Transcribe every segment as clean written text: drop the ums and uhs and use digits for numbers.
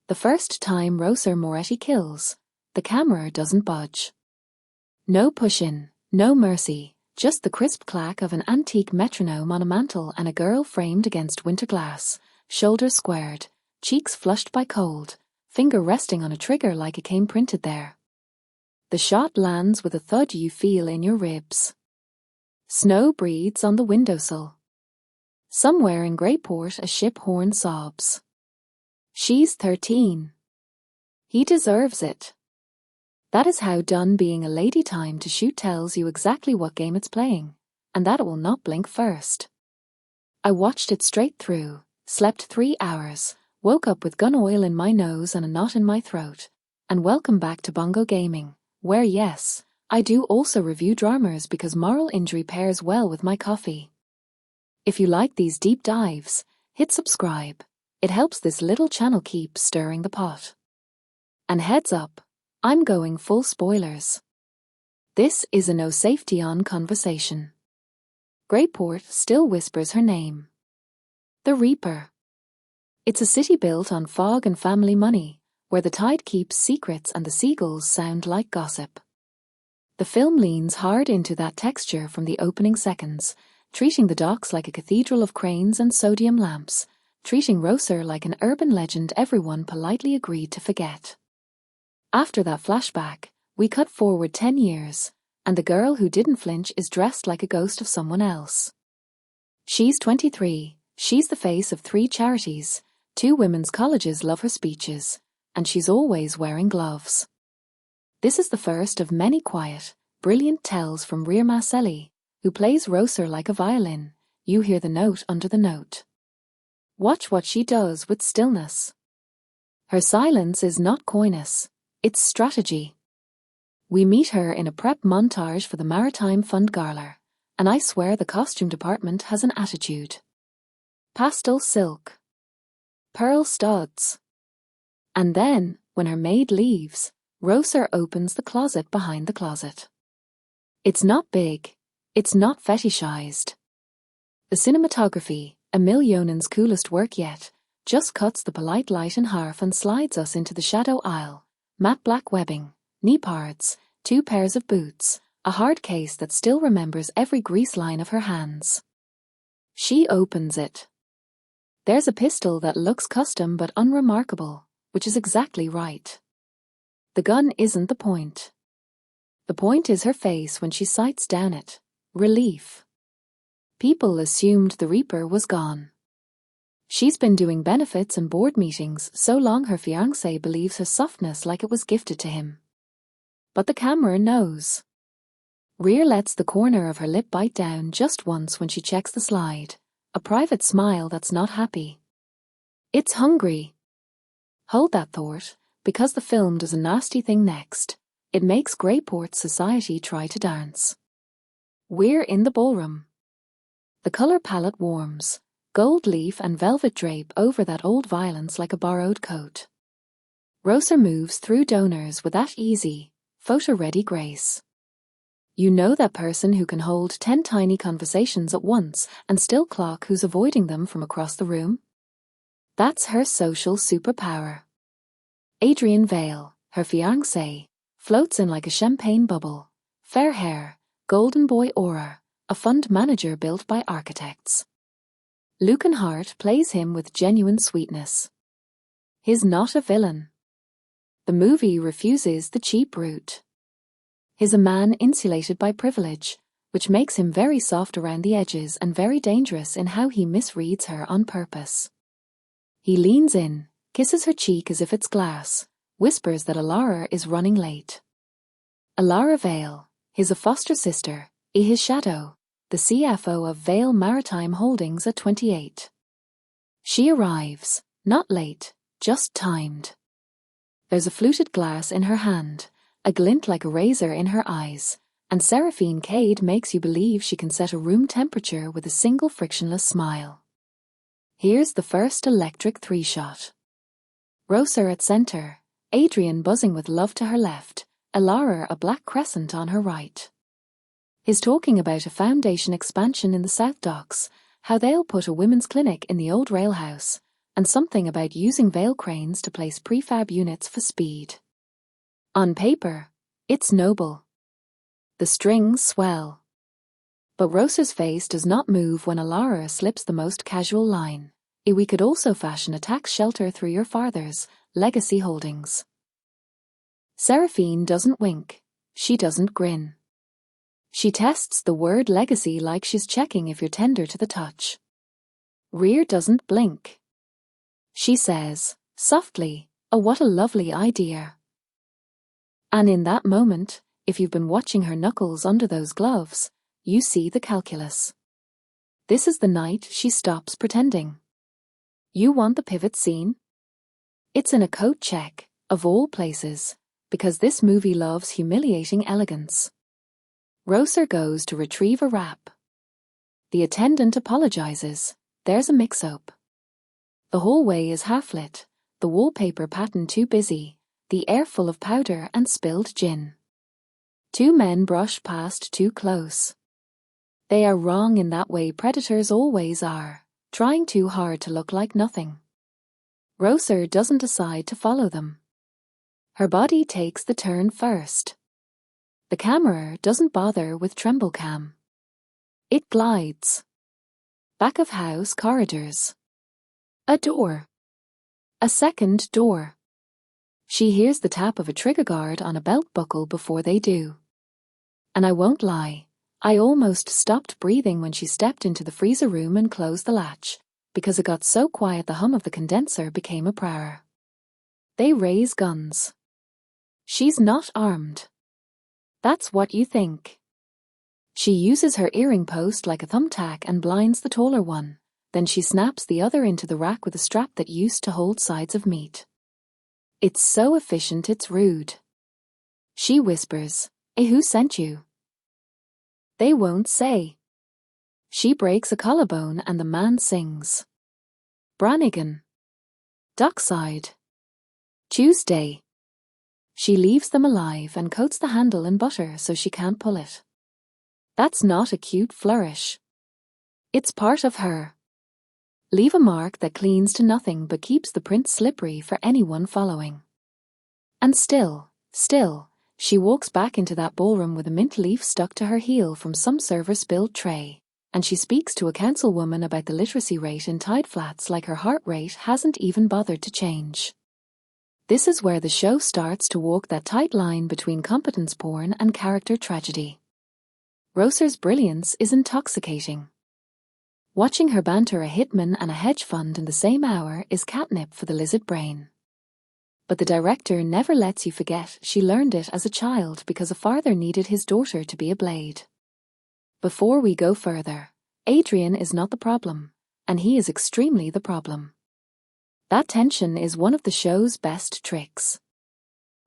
The first time Roser Moretti kills, the camera doesn't budge. No push-in, no mercy, just the crisp clack of an antique metronome on a mantel and a girl framed against winter glass, shoulders squared, cheeks flushed by cold, finger resting on a trigger like it came printed there. The shot lands with a thud you feel in your ribs. Snow breathes on the windowsill. Somewhere in Greyport a ship horn sobs. She's 13. He deserves it. That is how done being a lady time to shoot tells you exactly what game it's playing, and that it will not blink first. I watched it straight through, slept 3 hours, woke up with gun oil in my nose and a knot in my throat, and welcome back to Bongo Gaming, where yes, I do also review dramas because moral injury pairs well with my coffee. If you like these deep dives, hit subscribe. It helps this little channel keep stirring the pot. And heads up, I'm going full spoilers. This is a no safety on conversation. Greyport still whispers her name. The Reaper. It's a city built on fog and family money, where the tide keeps secrets and the seagulls sound like gossip. The film leans hard into that texture from the opening seconds, treating the docks like a cathedral of cranes and sodium lamps, treating Roser like an urban legend everyone politely agreed to forget. After that flashback, we cut forward 10 years, and the girl who didn't flinch is dressed like a ghost of someone else. She's 23, she's the face of 3 charities, 2 women's colleges love her speeches, and she's always wearing gloves. This is the first of many quiet, brilliant tells from Ria Marcelli, who plays Roser like a violin. You hear the note under the note. Watch what she does with stillness. Her silence is not coyness, it's strategy. We meet her in a prep montage for the Maritime Fund Gala, and I swear the costume department has an attitude. Pastel silk. Pearl studs. And then, when her maid leaves, Roser opens the closet behind the closet. It's not big, it's not fetishized. The cinematography, Emil Jonen's coolest work yet, just cuts the polite light in half and slides us into the shadow aisle, matte black webbing, knee pads, 2 pairs of boots, a hard case that still remembers every grease line of her hands. She opens it. There's a pistol that looks custom but unremarkable, which is exactly right. The gun isn't the point. The point is her face when she sights down it. Relief. People assumed the Reaper was gone. She's been doing benefits and board meetings so long her fiancé believes her softness like it was gifted to him. But the camera knows. Ria lets the corner of her lip bite down just once when she checks the slide, a private smile that's not happy. It's hungry. Hold that thought, because the film does a nasty thing next. It makes Greyport society try to dance. We're in the ballroom. The color palette warms, gold leaf and velvet drape over that old violence like a borrowed coat. Roser moves through donors with that easy, photo-ready grace. You know that person who can hold 10 tiny conversations at once and still clock who's avoiding them from across the room? That's her social superpower. Adrian Vale, her fiancé, floats in like a champagne bubble, fair hair, golden boy aura, a fund manager built by architects. Lucan Hart plays him with genuine sweetness. He's not a villain. The movie refuses the cheap route. He's a man insulated by privilege, which makes him very soft around the edges and very dangerous in how he misreads her on purpose. He leans in, kisses her cheek as if it's glass, whispers that Alara is running late. Alara Vale, his foster sister, his shadow, the CFO of Vale Maritime Holdings at 28. She arrives, not late, just timed. There's a fluted glass in her hand, a glint like a razor in her eyes, and Seraphine Cade makes you believe she can set a room temperature with a single frictionless smile. Here's the first electric 3-shot. Roser at center, Adrian buzzing with love to her left, Alara a black crescent on her right. He's talking about a foundation expansion in the South Docks, how they'll put a women's clinic in the old railhouse, and something about using veil cranes to place prefab units for speed. On paper, it's noble. The strings swell. But Rosa's face does not move when Alara slips the most casual line. We could also fashion a tax shelter through your father's legacy holdings. Seraphine doesn't wink. She doesn't grin. She tests the word legacy like she's checking if you're tender to the touch. Rear doesn't blink. She says, softly, "Oh, what a lovely idea." And in that moment, if you've been watching her knuckles under those gloves, you see the calculus. This is the night she stops pretending. You want the pivot scene? It's in a coat check, of all places, because this movie loves humiliating elegance. Roser goes to retrieve a wrap. The attendant apologizes. There's a mix-up. The hallway is half-lit, the wallpaper pattern too busy, the air full of powder and spilled gin. Two men brush past too close. They are wrong in that way predators always are, trying too hard to look like nothing. Roser doesn't decide to follow them. Her body takes the turn first. The camera doesn't bother with tremble cam. It glides. Back of house corridors. A door. A second door. She hears the tap of a trigger guard on a belt buckle before they do. And I won't lie, I almost stopped breathing when she stepped into the freezer room and closed the latch, because it got so quiet the hum of the condenser became a prayer. They raise guns. She's not armed. That's what you think. She uses her earring post like a thumbtack and blinds the taller one, then she snaps the other into the rack with a strap that used to hold sides of meat. It's so efficient it's rude. She whispers, who sent you?" They won't say. She breaks a collarbone and the man sings. Brannigan. Dockside. Tuesday. She leaves them alive and coats the handle in butter so she can't pull it. That's not a cute flourish. It's part of her. Leave a mark that cleans to nothing but keeps the print slippery for anyone following. And still, she walks back into that ballroom with a mint leaf stuck to her heel from some server spilled tray, and she speaks to a councilwoman about the literacy rate in Tide Flats like her heart rate hasn't even bothered to change. This is where the show starts to walk that tight line between competence porn and character tragedy. Roser's brilliance is intoxicating. Watching her banter a hitman and a hedge fund in the same hour is catnip for the lizard brain. But the director never lets you forget she learned it as a child because a father needed his daughter to be a blade. Before we go further, Adrian is not the problem, and he is extremely the problem. That tension is one of the show's best tricks.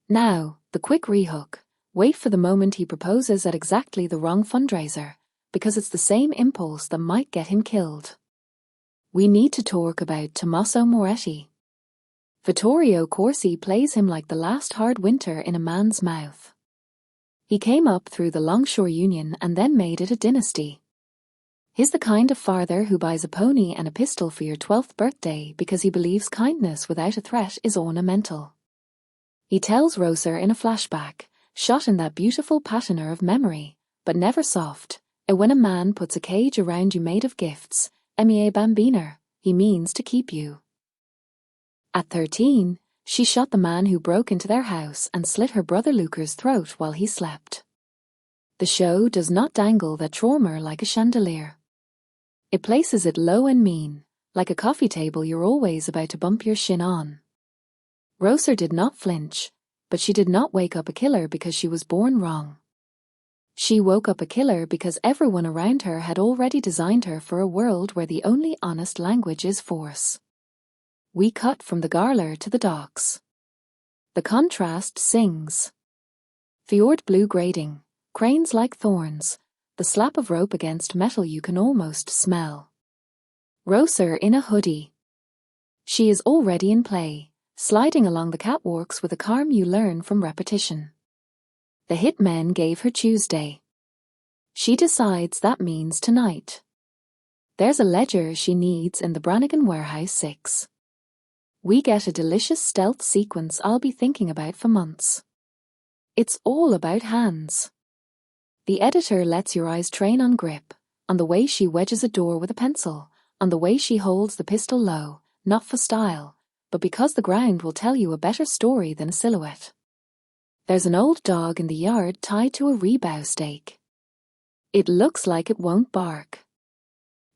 Now, the quick rehook. Wait for the moment he proposes at exactly the wrong fundraiser, because it's the same impulse that might get him killed. We need to talk about Tommaso Moretti. Vittorio Corsi plays him like the last hard winter in a man's mouth. He came up through the Longshore Union and then made it a dynasty. He's the kind of father who buys a pony and a pistol for your 12th birthday because he believes kindness without a threat is ornamental. He tells Roser in a flashback, shot in that beautiful patina of memory, but never soft, when a man puts a cage around you made of gifts, mie bambina, he means to keep you. At 13, she shot the man who broke into their house and slit her brother Luca's throat while he slept. The show does not dangle that trauma like a chandelier. It places it low and mean, like a coffee table you're always about to bump your shin on. Roser did not flinch, but she did not wake up a killer because she was born wrong. She woke up a killer because everyone around her had already designed her for a world where the only honest language is force. We cut from the Garler to the docks. The contrast sings. Fjord blue grating, cranes like thorns, the slap of rope against metal you can almost smell. Roser in a hoodie. She is already in play, sliding along the catwalks with a calm you learn from repetition. The hitmen gave her Tuesday. She decides that means tonight. There's a ledger she needs in the Brannigan Warehouse 6. We get a delicious stealth sequence I'll be thinking about for months. It's all about hands. The editor lets your eyes train on grip, on the way she wedges a door with a pencil, on the way she holds the pistol low, not for style, but because the ground will tell you a better story than a silhouette. There's an old dog in the yard tied to a rebow stake. It looks like it won't bark.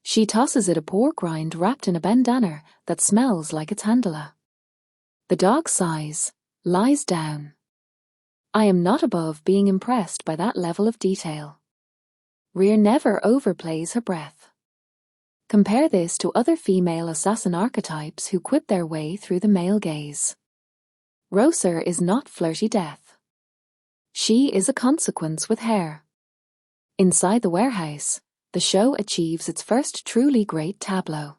She tosses it a pork rind wrapped in a bandana that smells like its handler. The dog sighs, lies down. I am not above being impressed by that level of detail. Rear never overplays her breath. Compare this to other female assassin archetypes who quit their way through the male gaze. Roser is not flirty death. She is a consequence with hair. Inside the warehouse, the show achieves its first truly great tableau.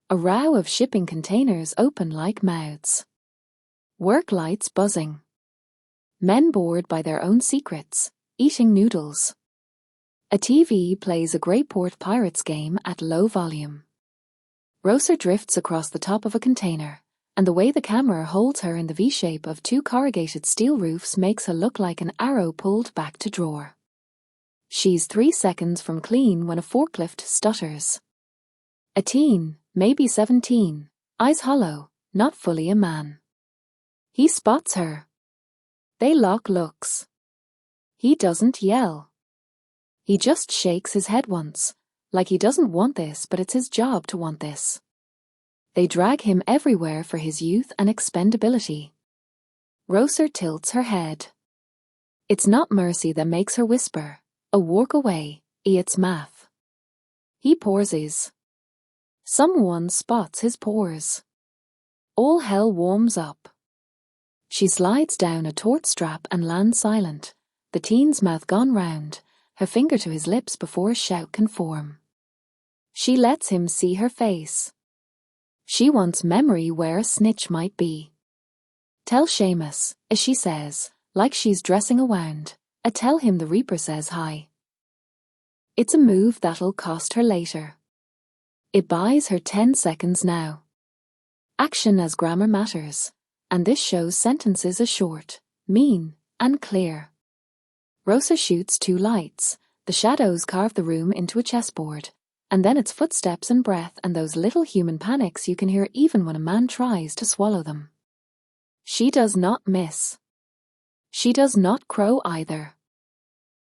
A row of shipping containers open like mouths. Work lights buzzing. Men bored by their own secrets, eating noodles. A TV plays a Greyport Pirates game at low volume. Roser drifts across the top of a container, and the way the camera holds her in the V-shape of two corrugated steel roofs makes her look like an arrow pulled back to drawer. She's 3 seconds from clean when a forklift stutters. A teen, maybe 17, eyes hollow, not fully a man. He spots her. They lock looks. He doesn't yell. He just shakes his head once, like he doesn't want this but it's his job to want this. They drag him everywhere for his youth and expendability. Roser tilts her head. It's not mercy that makes her whisper, "A walk away, it's math." He pauses. Someone spots his pores. All hell warms up. She slides down a taut strap and lands silent, the teen's mouth gone round, her finger to his lips before a shout can form. She lets him see her face. She wants memory where a snitch might be. "Tell Seamus," as she says, like she's dressing a wound. Tell him the Reaper says hi. It's a move that'll cost her later. It buys her 10 seconds now. Action as grammar matters, and this show's sentences are short, mean, and clear. Roser shoots 2 lights, the shadows carve the room into a chessboard, and then it's footsteps and breath and those little human panics you can hear even when a man tries to swallow them. She does not miss. She does not crow either.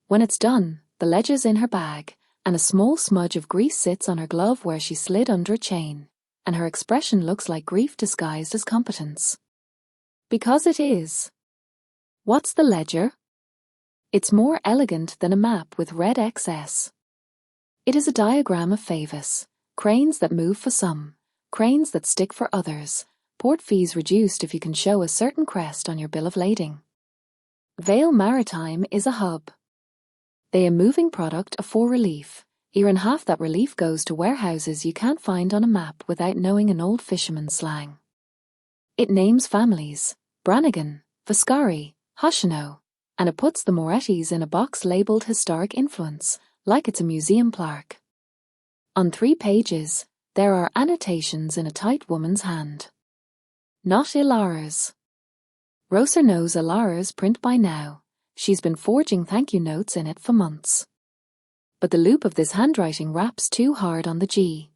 When it's done, the ledger's in her bag, and a small smudge of grease sits on her glove where she slid under a chain, and her expression looks like grief disguised as competence. Because it is. What's the ledger? It's more elegant than a map with red XS. It is a diagram of favors, cranes that move for some, cranes that stick for others, port fees reduced if you can show a certain crest on your bill of lading. Vale Maritime is a hub. They a moving product for relief, even half that relief goes to warehouses you can't find on a map without knowing an old fisherman's slang. It names families, Brannigan, Vascari, Hoshino, and it puts the Morettis in a box labelled Historic Influence, like it's a museum plaque. On 3 pages, there are annotations in a tight woman's hand. Not Ilara's. Roser knows Ilara's print by now. She's been forging thank you notes in it for months. But the loop of this handwriting raps too hard on the G.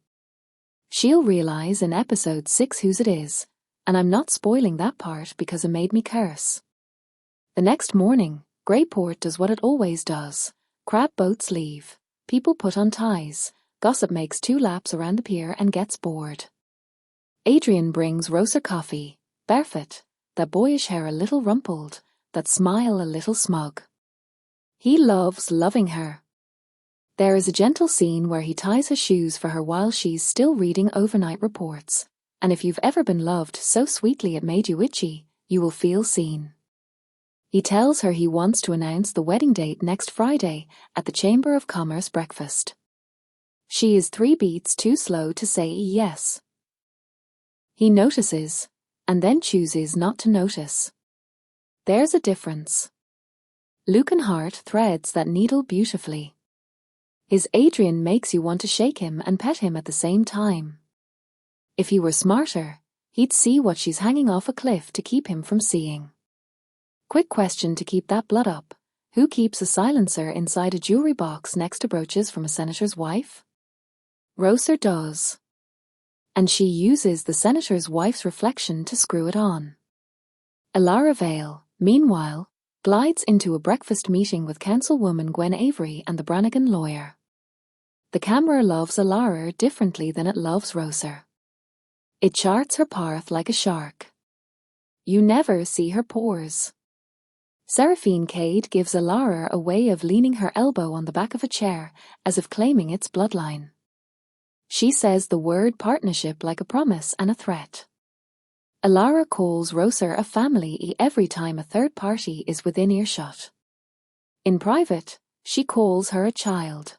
She'll realise in episode 6 whose it is, and I'm not spoiling that part because it made me curse. The next morning, Greyport does what it always does. Crab boats leave, people put on ties, gossip makes 2 laps around the pier and gets bored. Adrian brings Roser coffee, barefoot, that boyish hair a little rumpled, that smile a little smug. He loves loving her. There is a gentle scene where he ties her shoes for her while she's still reading overnight reports, and if you've ever been loved so sweetly it made you itchy, you will feel seen. He tells her he wants to announce the wedding date next Friday at the Chamber of Commerce breakfast. She is 3 beats too slow to say yes. He notices, and then chooses not to notice. There's a difference. Lucan Hart threads that needle beautifully. His Adrian makes you want to shake him and pet him at the same time. If he were smarter, He'd see what she's hanging off a cliff to keep him from seeing. Quick question to keep that blood up. Who keeps a silencer inside a jewelry box next to brooches from a senator's wife? Roser does. And she uses the senator's wife's reflection to screw it on. Alara Vale, meanwhile, glides into a breakfast meeting with Councilwoman Gwen Avery and the Brannigan lawyer. The camera loves Alara differently than it loves Roser. It charts her path like a shark. You never see her pores. Seraphine Cade gives Alara a way of leaning her elbow on the back of a chair, as if claiming its bloodline. She says the word partnership like a promise and a threat. Alara calls Roser a family every time a third party is within earshot. In private, she calls her a child.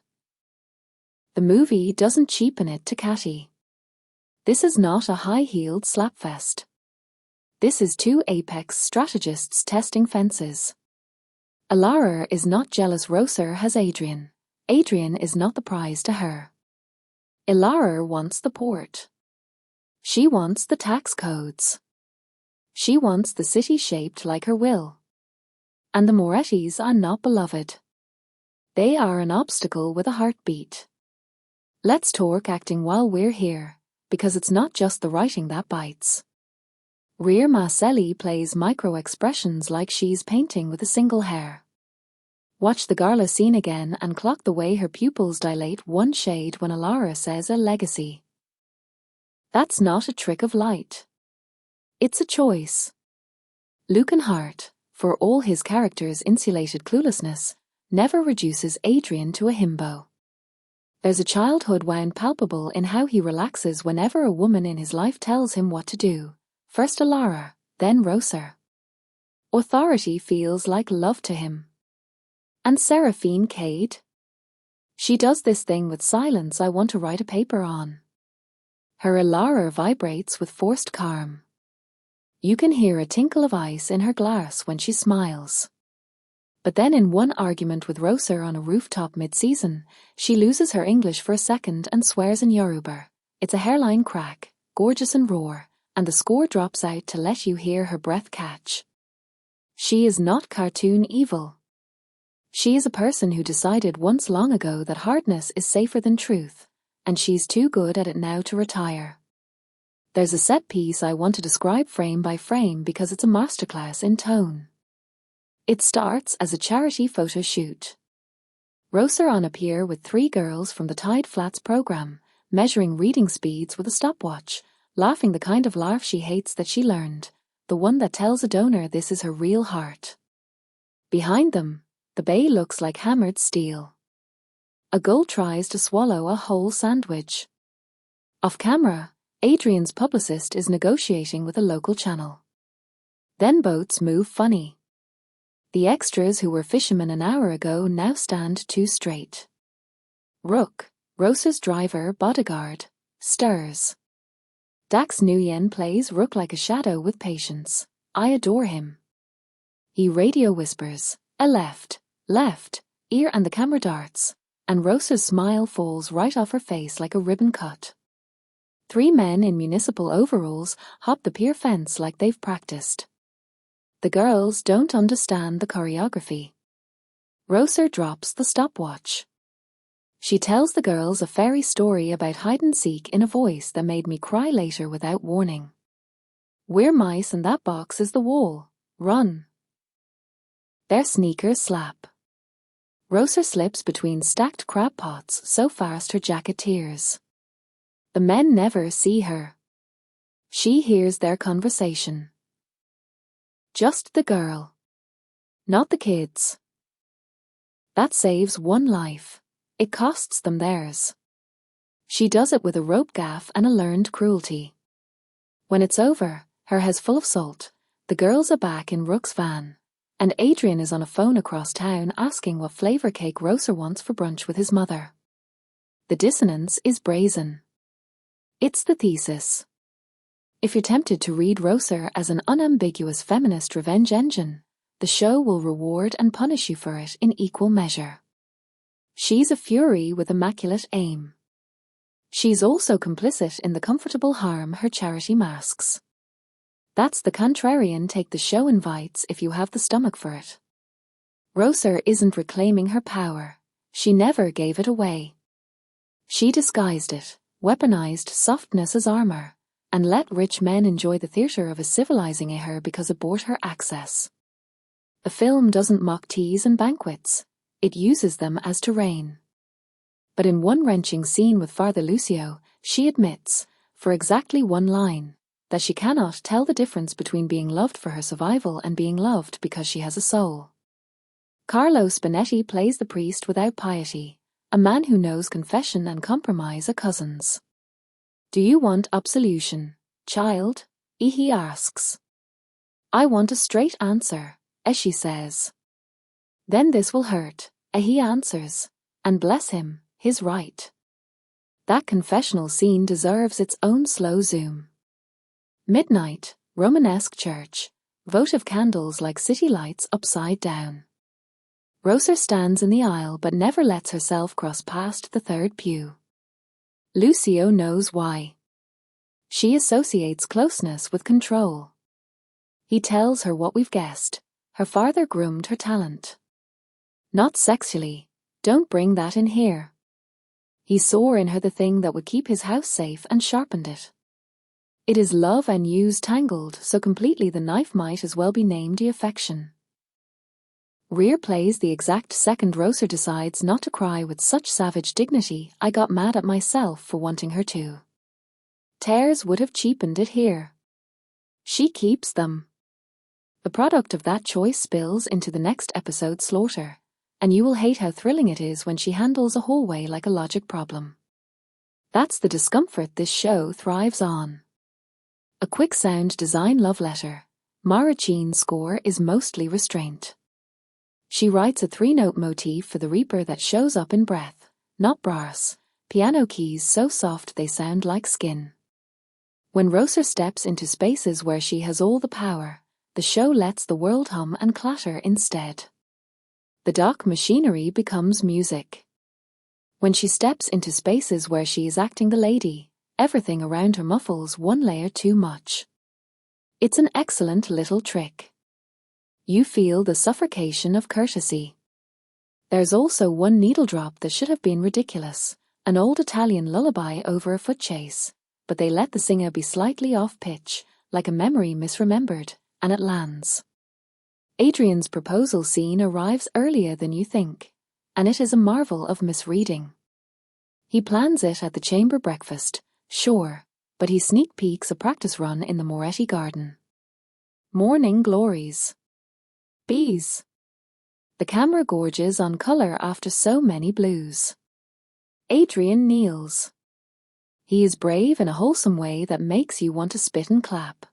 The movie doesn't cheapen it to catty. This is not a high-heeled slapfest. This is two apex strategists testing fences. Alara is not jealous Roser has Adrian. Adrian is not the prize to her. Alara wants the port. She wants the tax codes. She wants the city shaped like her will. And the Morettis are not beloved. They are an obstacle with a heartbeat. Let's talk acting while we're here, because it's not just the writing that bites. Rhea Marcelli plays micro-expressions like she's painting with a single hair. Watch the Garla scene again and clock the way her pupils dilate one shade when Alara says a legacy. That's not a trick of light. It's a choice. Lucan Hart, for all his character's insulated cluelessness, never reduces Adrian to a himbo. There's a childhood wound palpable in how he relaxes whenever a woman in his life tells him what to do. First Alara, then Roser. Authority feels like love to him. And Seraphine Cade? She does this thing with silence I want to write a paper on. Her Alara vibrates with forced calm. You can hear a tinkle of ice in her glass when she smiles. But then in one argument with Roser on a rooftop mid-season, she loses her English for a second and swears in Yoruba. It's a hairline crack, gorgeous and roar, and the score drops out to let you hear her breath catch. She is not cartoon evil. She is a person who decided once long ago that hardness is safer than truth, and she's too good at it now to retire. There's a set piece I want to describe frame by frame because it's a masterclass in tone. It starts as a charity photo shoot. Roser on a pier with 3 girls from the Tide Flats program, measuring reading speeds with a stopwatch, laughing the kind of laugh she hates that she learned, the one that tells a donor this is her real heart. Behind them, the bay looks like hammered steel. A gull tries to swallow a whole sandwich. Off camera, Adrian's publicist is negotiating with a local channel. Then boats move funny. The extras who were fishermen an hour ago now stand too straight. Rook, Roser's driver bodyguard, stirs. Dax Nguyen plays Rook like a shadow with patience. I adore him. He radio whispers, a left, ear, and the camera darts, and Roser's smile falls right off her face like a ribbon cut. 3 men in municipal overalls hop the pier fence like they've practiced. The girls don't understand the choreography. Roser drops the stopwatch. She tells the girls a fairy story about hide-and-seek in a voice that made me cry later without warning. We're mice and that box is the wall. Run. Their sneakers slap. Roser slips between stacked crab pots so fast her jacket tears. The men never see her. She hears their conversation. Just the girl. Not the kids. That saves one life. It costs them theirs. She does it with a rope gaff and a learned cruelty. When it's over, her head's full of salt, the girls are back in Rook's van, and Adrian is on a phone across town asking what flavor cake Roser wants for brunch with his mother. The dissonance is brazen. It's the thesis. If you're tempted to read Roser as an unambiguous feminist revenge engine, the show will reward and punish you for it in equal measure. She's a fury with immaculate aim. She's also complicit in the comfortable harm her charity masks. That's the contrarian take the show invites if you have the stomach for it. Roser isn't reclaiming her power. She never gave it away. She disguised it, weaponized softness as armor, and let rich men enjoy the theater of a civilizing her because it bought her access. The film doesn't mock teas and banquets. It uses them as terrain. But in one wrenching scene with Father Lucio, she admits, for exactly one line, that she cannot tell the difference between being loved for her survival and being loved because she has a soul. Carlo Spinetti plays the priest without piety, a man who knows confession and compromise are cousins. Do you want absolution, child? He asks. I want a straight answer, she says. Then this will hurt, he answers, and bless him, his right. That confessional scene deserves its own slow zoom. Midnight, Romanesque church, votive candles like city lights upside down. Roser stands in the aisle but never lets herself cross past the third pew. Lucio knows why. She associates closeness with control. He tells her what we've guessed. Her father groomed her talent. Not sexually. Don't bring that in here. He saw in her the thing that would keep his house safe and sharpened it. It is love and use tangled so completely the knife might as well be named the affection. Rear plays the exact second Roser decides not to cry with such savage dignity. I got mad at myself for wanting her to. Tears would have cheapened it here. She keeps them. The product of that choice spills into the next episode's slaughter, and you will hate how thrilling it is when she handles a hallway like a logic problem. That's the discomfort this show thrives on. A quick sound design love letter. Maricine's score is mostly restraint. She writes a three-note motif for the Reaper that shows up in breath, not brass, piano keys so soft they sound like skin. When Roser steps into spaces where she has all the power, the show lets the world hum and clatter instead. The dock machinery becomes music. When she steps into spaces where she is acting the lady, everything around her muffles one layer too much. It's an excellent little trick. You feel the suffocation of courtesy. There's also one needle drop that should have been ridiculous, an old Italian lullaby over a foot chase, but they let the singer be slightly off pitch, like a memory misremembered, and it lands. Adrian's proposal scene arrives earlier than you think, and it is a marvel of misreading. He plans it at the chamber breakfast, sure, but he sneak peeks a practice run in the Moretti garden. Morning glories. Bees. The camera gorges on colour after so many blues. Adrian kneels. He is brave in a wholesome way that makes you want to spit and clap.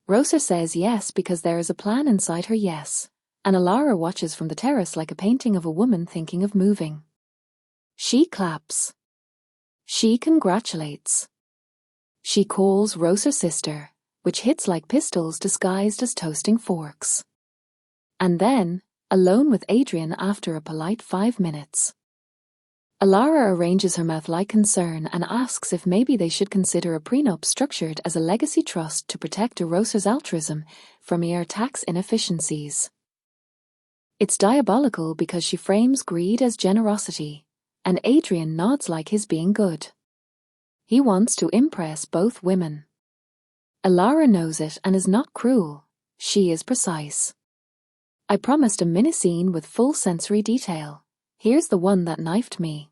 Roser says yes because there is a plan inside her yes, and Alara watches from the terrace like a painting of a woman thinking of moving. She claps. She congratulates. She calls Roser sister, which hits like pistols disguised as toasting forks. And then, alone with Adrian after a polite 5 minutes. Alara arranges her mouth like concern and asks if maybe they should consider a prenup structured as a legacy trust to protect Roser's altruism from mere tax inefficiencies. It's diabolical because she frames greed as generosity, and Adrian nods like he's being good. He wants to impress both women. Alara knows it and is not cruel. She is precise. I promised a mini-scene with full sensory detail. Here's the one that knifed me.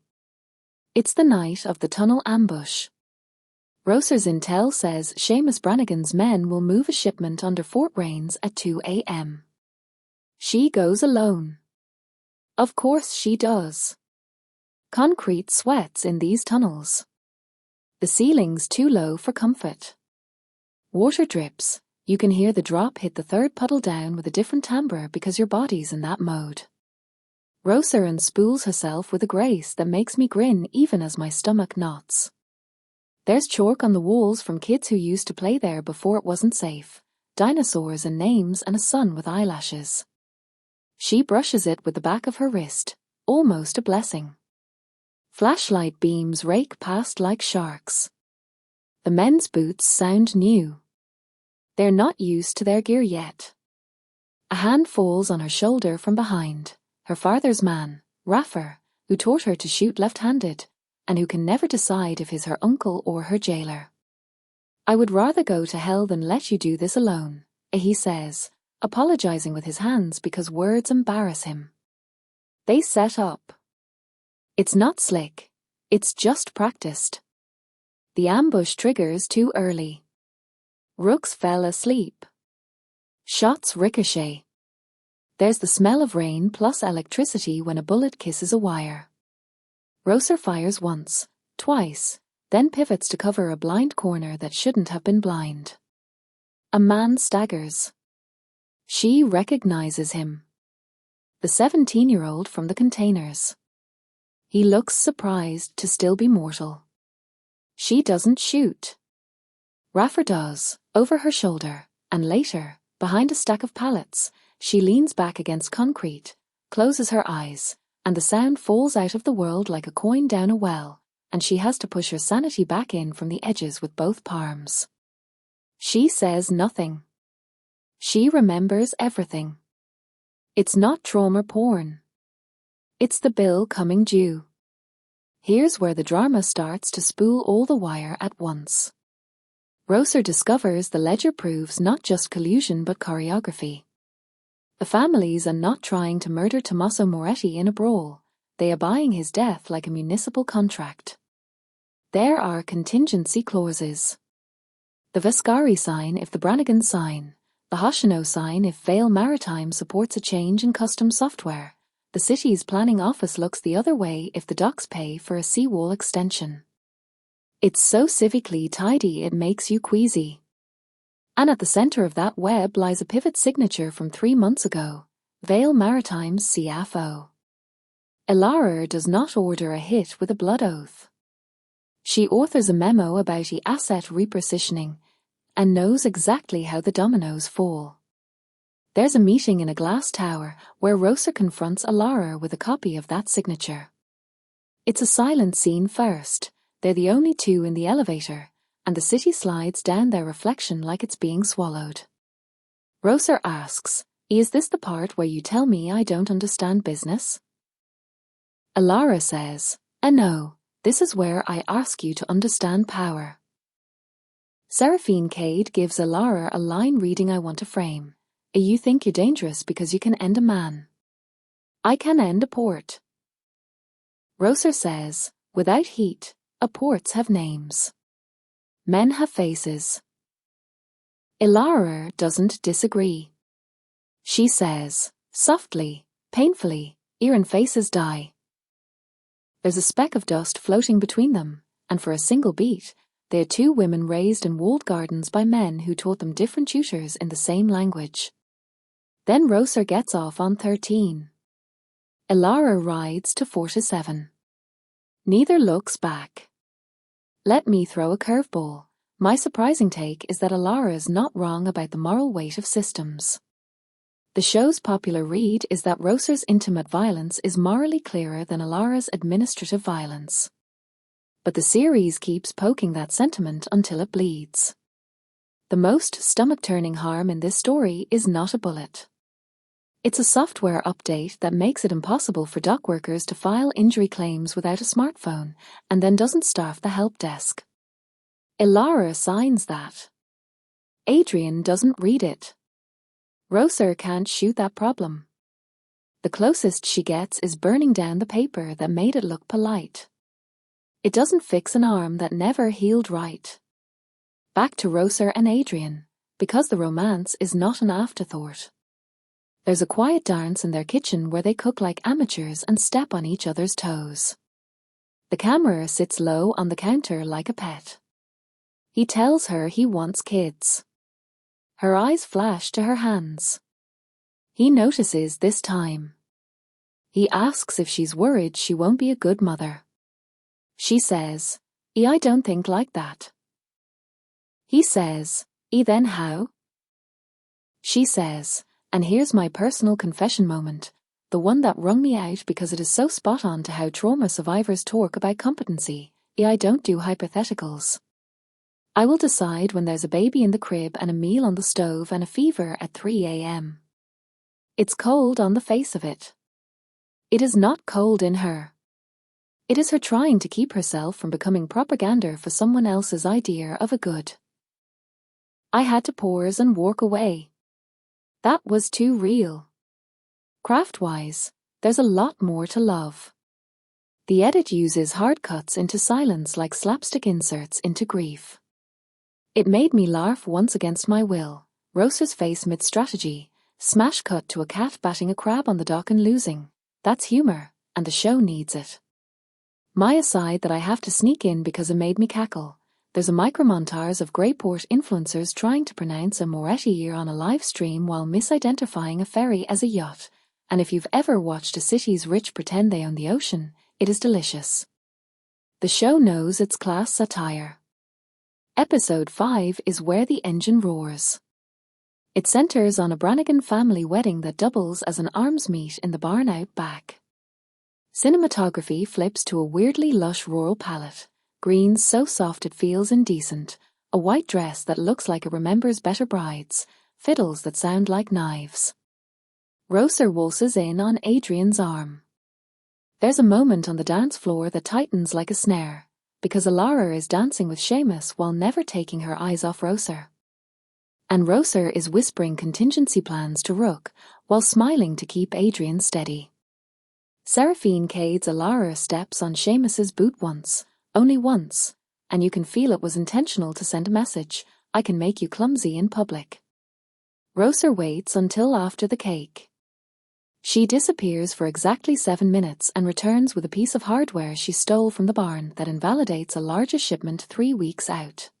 It's the night of the tunnel ambush. Roser's intel says Seamus Brannigan's men will move a shipment under Fort Rains at 2 a.m. She goes alone. Of course she does. Concrete sweats in these tunnels. The ceiling's too low for comfort. Water drips. You can hear the drop hit the third puddle down with a different timbre because your body's in that mode. Roser unspools herself with a grace that makes me grin even as my stomach knots. There's chalk on the walls from kids who used to play there before it wasn't safe, dinosaurs and names and a sun with eyelashes. She brushes it with the back of her wrist, almost a blessing. Flashlight beams rake past like sharks. The men's boots sound new. They're not used to their gear yet. A hand falls on her shoulder from behind. Her father's man, Raffer, who taught her to shoot left-handed, and who can never decide if he's her uncle or her jailer. I would rather go to hell than let you do this alone, he says, apologizing with his hands because words embarrass him. They set up. It's not slick. It's just practiced. The ambush triggers too early. Rooks fell asleep. Shots ricochet. There's the smell of rain plus electricity when a bullet kisses a wire. Roser fires once, twice, then pivots to cover a blind corner that shouldn't have been blind. A man staggers. She recognizes him. The 17-year-old from the containers. He looks surprised to still be mortal. She doesn't shoot. Raffer does, over her shoulder, and later, behind a stack of pallets, she leans back against concrete, closes her eyes, and the sound falls out of the world like a coin down a well, and she has to push her sanity back in from the edges with both palms. She says nothing. She remembers everything. It's not trauma porn. It's the bill coming due. Here's where the drama starts to spool all the wire at once. Roser discovers the ledger proves not just collusion but choreography. The families are not trying to murder Tommaso Moretti in a brawl. They are buying his death like a municipal contract. There are contingency clauses. The Vascari sign if the Brannigan sign, the Hoshino sign if Vale Maritime supports a change in customs software. The city's planning office looks the other way if the docks pay for a seawall extension. It's so civically tidy it makes you queasy. And at the center of that web lies a pivot signature from 3 months ago, Vale Maritime's CFO. Elara does not order a hit with a blood oath. She authors a memo about the asset repositioning and knows exactly how the dominoes fall. There's a meeting in a glass tower where Roser confronts Elara with a copy of that signature. It's a silent scene first. They're the only two in the elevator, and the city slides down their reflection like it's being swallowed. Roser asks, "Is this the part where you tell me I don't understand business?" Elara says, "No, this is where I ask you to understand power." Seraphine Cade gives Elara a line reading I want to frame. You think you're dangerous because you can end a man. I can end a port. Roser says, without heat, ports have names. Men have faces. Elara doesn't disagree. She says, softly, painfully, Iran faces die. There's a speck of dust floating between them, and for a single beat, they are two women raised in walled gardens by men who taught them different tutors in the same language. Then Roser gets off on 13. Elara rides to 47. Neither looks back. Let me throw a curveball. My surprising take is that Elara is not wrong about the moral weight of systems. The show's popular read is that Roser's intimate violence is morally clearer than Elara's administrative violence. But the series keeps poking that sentiment until it bleeds. The most stomach-turning harm in this story is not a bullet. It's a software update that makes it impossible for dock workers to file injury claims without a smartphone and then doesn't staff the help desk. Elara signs that. Adrian doesn't read it. Roser can't shoot that problem. The closest she gets is burning down the paper that made it look polite. It doesn't fix an arm that never healed right. Back to Roser and Adrian, because the romance is not an afterthought. There's a quiet dance in their kitchen where they cook like amateurs and step on each other's toes. The camera sits low on the counter like a pet. He tells her he wants kids. Her eyes flash to her hands. He notices this time. He asks if she's worried she won't be a good mother. She says, I don't think like that. He says, then how? She says, and here's my personal confession moment, the one that wrung me out because it is so spot on to how trauma survivors talk about competency. I don't do hypotheticals. I will decide when there's a baby in the crib and a meal on the stove and a fever at 3 a.m. It's cold on the face of it. It is not cold in her. It is her trying to keep herself from becoming propaganda for someone else's idea of a good. I had to pause and walk away. That was too real. Craft-wise, there's a lot more to love. The edit uses hard cuts into silence like slapstick inserts into grief. It made me laugh once against my will. Rosa's face mid-strategy, smash cut to a cat batting a crab on the dock and losing. That's humor, and the show needs it. My aside that I have to sneak in because it made me cackle. There's a micromontage of Greyport influencers trying to pronounce a Moretti year on a live stream while misidentifying a ferry as a yacht, and if you've ever watched a city's rich pretend they own the ocean, it is delicious. The show knows its class satire. Episode 5 is Where the Engine Roars. It centers on a Brannigan family wedding that doubles as an arms meet in the barn out back. Cinematography flips to a weirdly lush rural palette, greens so soft it feels indecent, a white dress that looks like it remembers better brides, fiddles that sound like knives. Rosa waltzes in on Adrian's arm. There's a moment on the dance floor that tightens like a snare, because Alara is dancing with Seamus while never taking her eyes off Rosa. And Rosa is whispering contingency plans to Rook while smiling to keep Adrian steady. Seraphine Cade's Alara steps on Seamus's boot once, only once, and you can feel it was intentional to send a message, I can make you clumsy in public. Rosa waits until after the cake. She disappears for exactly 7 minutes and returns with a piece of hardware she stole from the barn that invalidates a larger shipment 3 weeks out.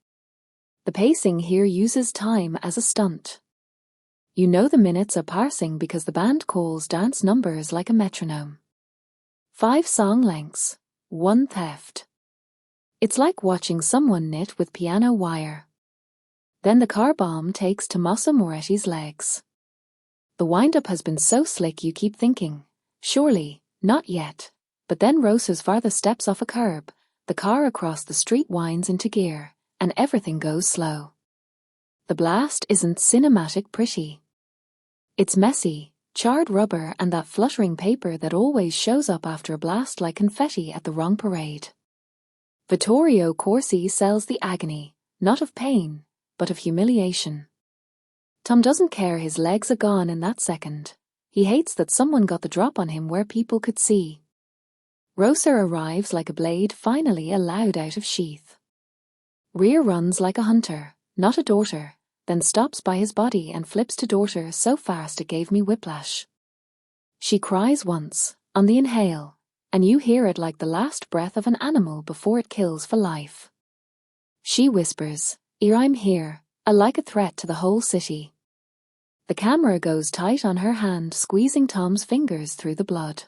The pacing here uses time as a stunt. You know the minutes are passing because the band calls dance numbers like a metronome. 5 song lengths, 1 theft. It's like watching someone knit with piano wire. Then the car bomb takes Tommaso Moretti's legs. The wind-up has been so slick you keep thinking, surely, not yet. But then Rosa's father steps off a curb, the car across the street winds into gear, and everything goes slow. The blast isn't cinematic pretty. It's messy, charred rubber and that fluttering paper that always shows up after a blast like confetti at the wrong parade. Vittorio Corsi sells the agony, not of pain, but of humiliation. Tom doesn't care his legs are gone in that second. He hates that someone got the drop on him where people could see. Rosa arrives like a blade finally allowed out of sheath. Rhea runs like a hunter, not a daughter, then stops by his body and flips to daughter so fast it gave me whiplash. She cries once, on the inhale, and you hear it like the last breath of an animal before it kills for life. She whispers, I'm here, like a threat to the whole city. The camera goes tight on her hand, squeezing Tom's fingers through the blood.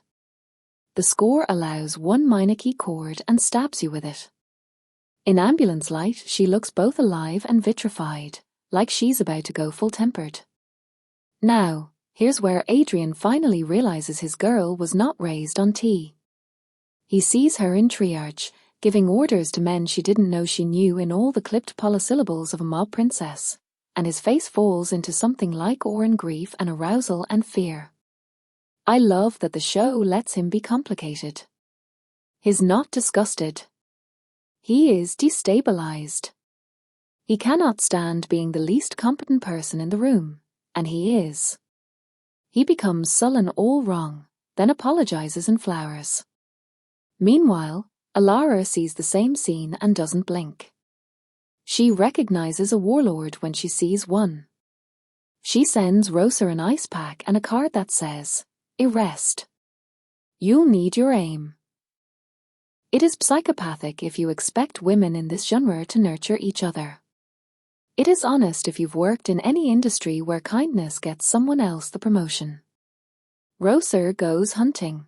The score allows 1 minor key chord and stabs you with it. In ambulance light, she looks both alive and vitrified, like she's about to go full-tempered. Now, here's where Adrian finally realizes his girl was not raised on tea. He sees her in triage, giving orders to men she didn't know she knew in all the clipped polysyllables of a mob princess, and his face falls into something like awe and grief and arousal and fear. I love that the show lets him be complicated. He's not disgusted. He is destabilized. He cannot stand being the least competent person in the room, and he is. He becomes sullen all wrong, then apologizes and flowers. Meanwhile, Alara sees the same scene and doesn't blink. She recognizes a warlord when she sees one. She sends Rosa an ice pack and a card that says, "Arrest. You'll need your aim." It is psychopathic if you expect women in this genre to nurture each other. It is honest if you've worked in any industry where kindness gets someone else the promotion. Rosa goes hunting.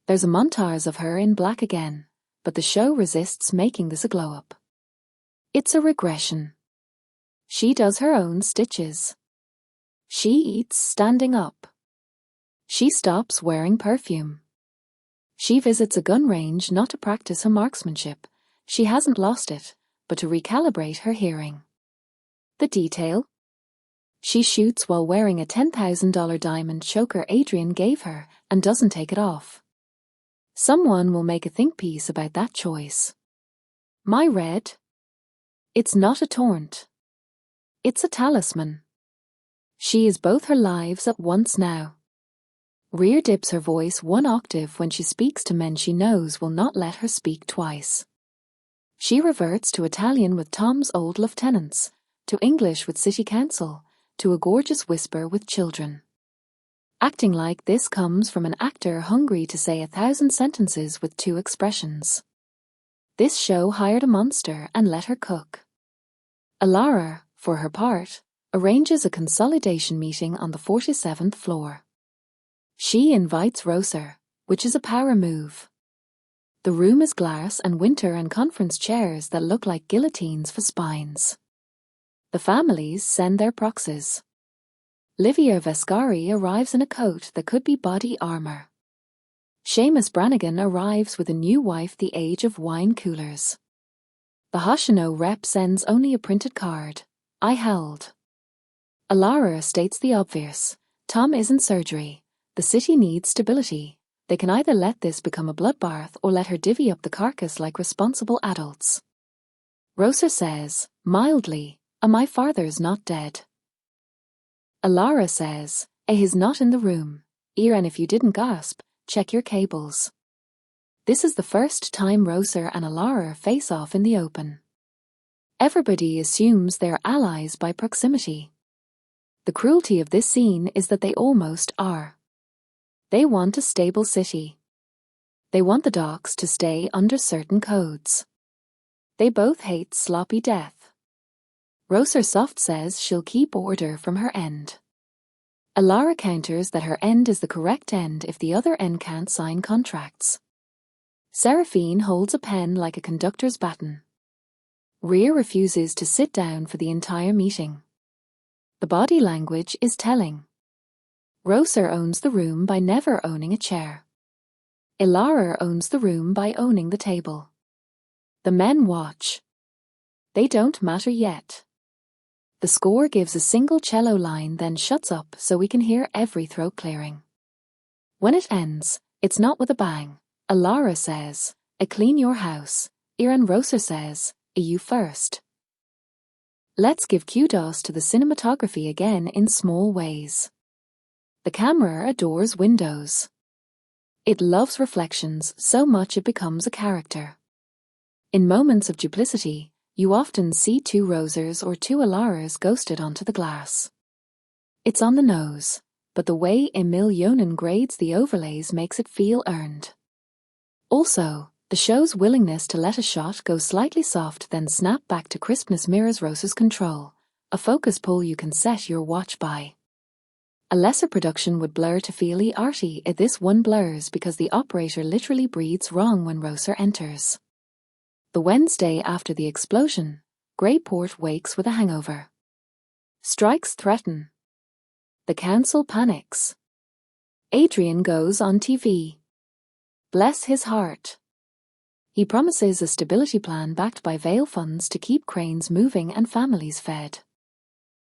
There's a montage of her in black again, but the show resists making this a glow-up. It's a regression. She does her own stitches. She eats standing up. She stops wearing perfume. She visits a gun range not to practice her marksmanship. She hasn't lost it, but to recalibrate her hearing. The detail? She shoots while wearing a $10,000 diamond choker Adrian gave her and doesn't take it off. Someone will make a think piece about that choice. My red? It's not a taunt. It's a talisman. She is both her lives at once now. Rear dips her voice one octave when she speaks to men she knows will not let her speak twice. She reverts to Italian with Tom's old lieutenants, to English with city council, to a gorgeous whisper with children. Acting like this comes from an actor hungry to say 1,000 sentences with 2 expressions. This show hired a monster and let her cook. Alara, for her part, arranges a consolidation meeting on the 47th floor. She invites Roser, which is a power move. The room is glass and winter and conference chairs that look like guillotines for spines. The families send their proxies. Livia Vescari arrives in a coat that could be body armor. Seamus Brannigan arrives with a new wife the age of wine coolers. The Hoshino rep sends only a printed card. I held. Alara states the obvious. Tom is in surgery. The city needs stability. They can either let this become a bloodbath or let her divvy up the carcass like responsible adults. Roser says, mildly, my father's not dead. Alara says, he's not in the room. And if you didn't gasp, check your cables. This is the first time Roser and Alara face off in the open. Everybody assumes they're allies by proximity. The cruelty of this scene is that they almost are. They want a stable city. They want the docks to stay under certain codes. They both hate sloppy death. Roser soft says she'll keep order from her end. Alara counters that her end is the correct end if the other end can't sign contracts. Seraphine holds a pen like a conductor's baton. Rhea refuses to sit down for the entire meeting. The body language is telling. Roser owns the room by never owning a chair. Alara owns the room by owning the table. The men watch. They don't matter yet. The score gives a single cello line then shuts up so we can hear every throat clearing. When it ends, it's not with a bang. Alara says, clean your house. And Roser says, you first. Let's give kudos to the cinematography again in small ways. The camera adores windows. It loves reflections so much it becomes a character. In moments of duplicity, you often see 2 Rosers or 2 Alaras ghosted onto the glass. It's on the nose, but the way Emil Yonan grades the overlays makes it feel earned. Also, the show's willingness to let a shot go slightly soft then snap back to crispness mirrors Roser's control, a focus pull you can set your watch by. A lesser production would blur to feel arty. This one blurs because the operator literally breathes wrong when Roser enters. The Wednesday after the explosion, Greyport wakes with a hangover. Strikes threaten. The council panics. Adrian goes on TV. Bless his heart. He promises a stability plan backed by Vale funds to keep cranes moving and families fed.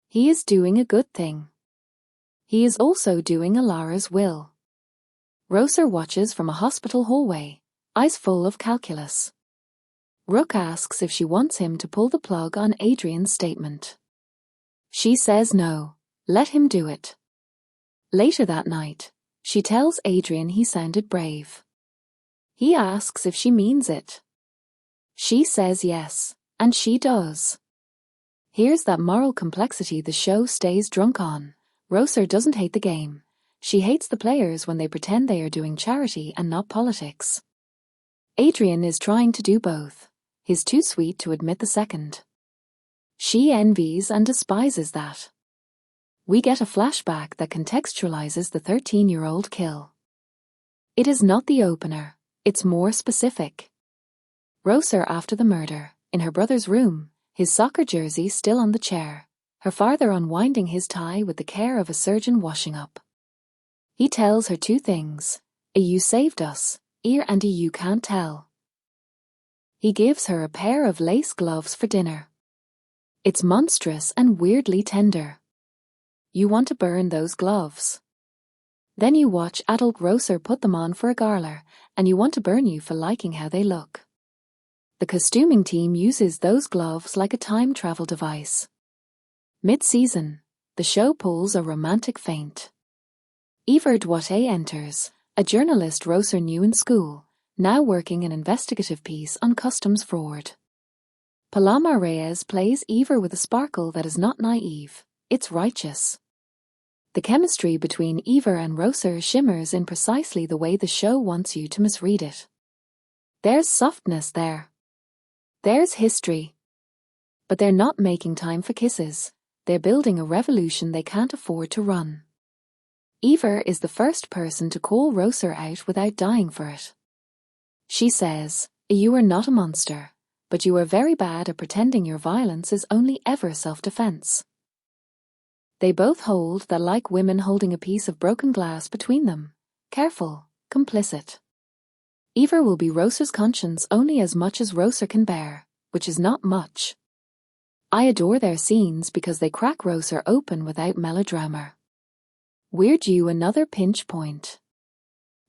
He is doing a good thing. He is also doing Alara's will. Roser watches from a hospital hallway, eyes full of calculus. Rook asks if she wants him to pull the plug on Adrian's statement. She says no, let him do it. Later that night, she tells Adrian he sounded brave. He asks if she means it. She says yes, and she does. Here's that moral complexity the show stays drunk on. Roser doesn't hate the game. She hates the players when they pretend they are doing charity and not politics. Adrian is trying to do both. He's too sweet to admit the second. She envies and despises that. We get a flashback that contextualizes the 13-year-old kill. It is not the opener, it's more specific. Roser after the murder, in her brother's room, his soccer jersey still on the chair. Her father unwinding his tie with the care of a surgeon washing up. He tells her two things. You saved us, and you can't tell. He gives her a pair of lace gloves for dinner. It's monstrous and weirdly tender. You want to burn those gloves. Then you watch adult Grocer put them on for a garler, and you want to burn you for liking how they look. The costuming team uses those gloves like a time travel device. Mid-season, the show pulls a romantic feint. Yver Duarte enters, a journalist Grocer knew in school, now working an investigative piece on customs fraud. Paloma Reyes plays Yver with a sparkle that is not naive, it's righteous. The chemistry between Yver and Grocer shimmers in precisely the way the show wants you to misread it. There's softness there. There's history. But they're not making time for kisses. They're building a revolution they can't afford to run. Yver is the first person to call Grocer out without dying for it. She says, "You are not a monster, but you are very bad at pretending your violence is only ever self-defense." They both hold that like women holding a piece of broken glass between them, careful, complicit. Yver will be Grocer's conscience only as much as Grocer can bear, which is not much. I adore their scenes because they crack Grocer open without melodrama. We're due another pinch point.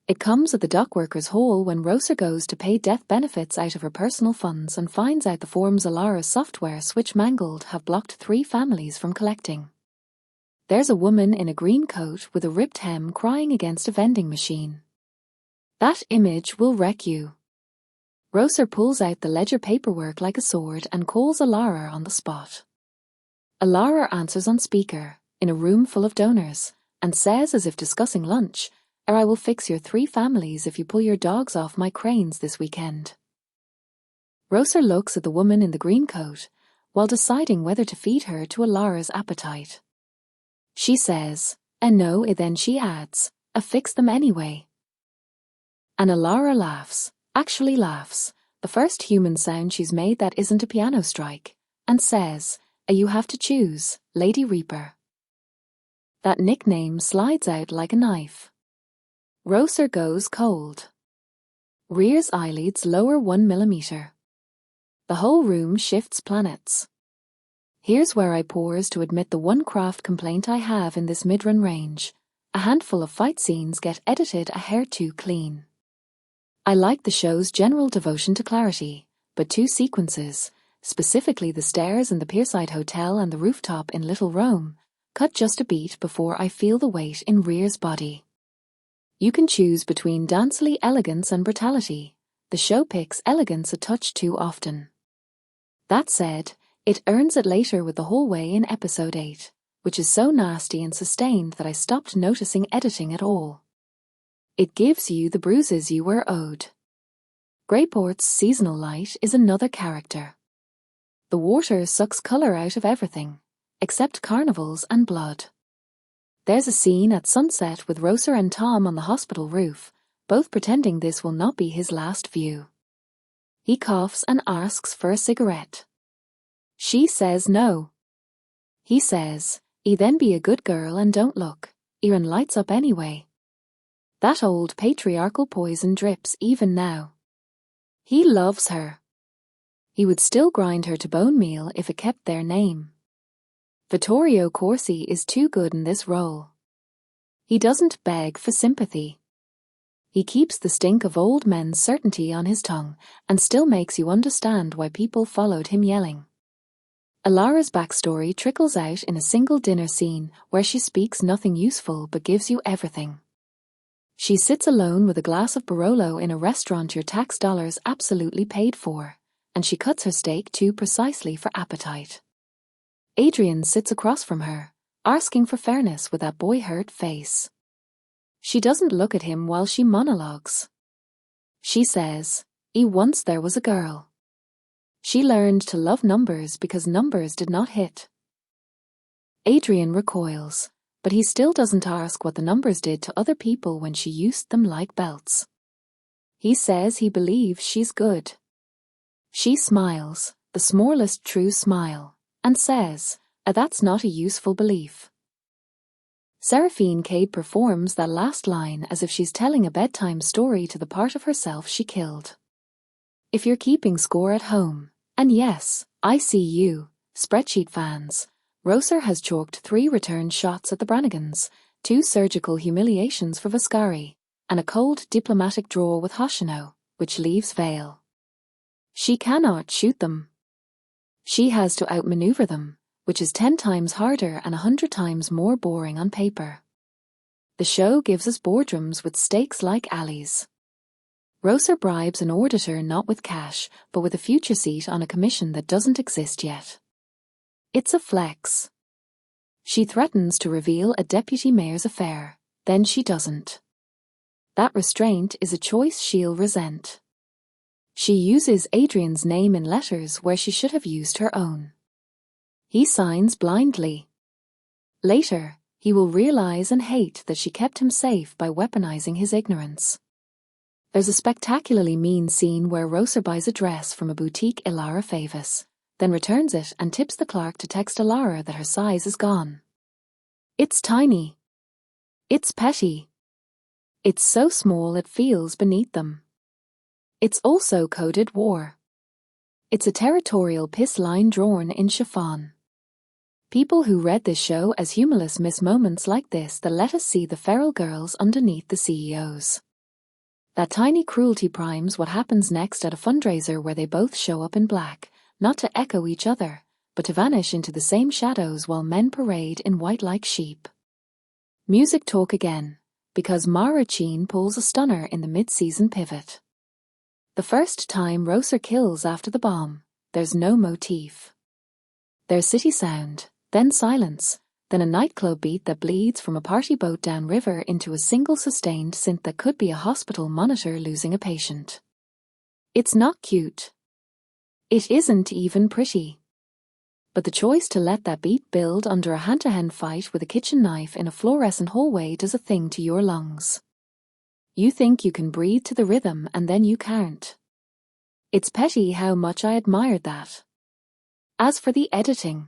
It comes at the dockworkers' hall when Grocer goes to pay death benefits out of her personal funds and finds out the forms Alara's software switch mangled have blocked 3 families from collecting. There's a woman in a green coat with a ripped hem crying against a vending machine. That image will wreck you. Grocer pulls out the ledger paperwork like a sword and calls Alara on the spot. Alara answers on speaker, in a room full of donors, and says as if discussing lunch, "Or I will fix your 3 families if you pull your dogs off my cranes this weekend." Grocer looks at the woman in the green coat, while deciding whether to feed her to Alara's appetite. She says, no, then she adds, fix them anyway. And Alara laughs, actually laughs, the first human sound she's made that isn't a piano strike, and says, "You have to choose, Lady Reaper." That nickname slides out like a knife. Grocer goes cold. Rear's eyelids lower 1 millimeter. The whole room shifts planets. Here's where I pause to admit the one craft complaint I have in this mid-run range. A handful of fight scenes get edited a hair too clean. I like the show's general devotion to clarity, but 2 sequences, specifically the stairs in the Pierside Hotel and the rooftop in Little Rome, cut just a beat before I feel the weight in Rear's body. You can choose between dancily elegance and brutality. The show picks elegance a touch too often. That said, it earns it later with the hallway in episode 8, which is so nasty and sustained that I stopped noticing editing at all. It gives you the bruises you were owed. Greyport's seasonal light is another character. The water sucks colour out of everything, except carnivals and blood. There's a scene at sunset with Grocer and Tom on the hospital roof, both pretending this will not be his last view. He coughs and asks for a cigarette. She says no. He says, then be a good girl and don't look, and lights up anyway. That old patriarchal poison drips even now. He loves her. He would still grind her to bone meal if it kept their name. Vittorio Corsi is too good in this role. He doesn't beg for sympathy. He keeps the stink of old men's certainty on his tongue and still makes you understand why people followed him yelling. Alara's backstory trickles out in a single dinner scene where she speaks nothing useful but gives you everything. She sits alone with a glass of Barolo in a restaurant your tax dollars absolutely paid for, and she cuts her steak too precisely for appetite. Adrian sits across from her, asking for fairness with that boy-hurt face. She doesn't look at him while she monologues. She says, once there was a girl. She learned to love numbers because numbers did not hit. Adrian recoils, but he still doesn't ask what the numbers did to other people when she used them like belts. He says he believes she's good. She smiles, the smallest true smile, and says, that's not a useful belief. Seraphine Cade performs that last line as if she's telling a bedtime story to the part of herself she killed. If you're keeping score at home, and yes, I see you, spreadsheet fans, Rosser has chalked 3 return shots at the Brannigans, 2 surgical humiliations for Vascari, and a cold diplomatic draw with Hoshino, which leaves Vale. She cannot shoot them. She has to outmaneuver them, which is 10 times harder and 100 times more boring on paper. The show gives us boardrooms with stakes like alleys. Rosser bribes an auditor not with cash, but with a future seat on a commission that doesn't exist yet. It's a flex. She threatens to reveal a deputy mayor's affair, then she doesn't. That restraint is a choice she'll resent. She uses Adrian's name in letters where she should have used her own. He signs blindly. Later, he will realize and hate that she kept him safe by weaponizing his ignorance. There's a spectacularly mean scene where Rosser buys a dress from a boutique Ilara Favis, then returns it and tips the clerk to text Ilara that her size is gone. It's tiny. It's petty. It's so small it feels beneath them. It's also coded war. It's a territorial piss line drawn in chiffon. People who read this show as humorless miss moments like this that let us see the feral girls underneath the CEOs. That tiny cruelty primes what happens next at a fundraiser where they both show up in black, not to echo each other, but to vanish into the same shadows while men parade in white like sheep. Music talk again, because Mara Cheen pulls a stunner in the mid-season pivot. The first time Rosser kills after the bomb, there's no motif. There's city sound, then silence, then a nightclub beat that bleeds from a party boat downriver into a single sustained synth that could be a hospital monitor losing a patient. It's not cute. It isn't even pretty. But the choice to let that beat build under a hand-to-hand fight with a kitchen knife in a fluorescent hallway does a thing to your lungs. You think you can breathe to the rhythm and then you can't. It's petty how much I admired that. As for the editing,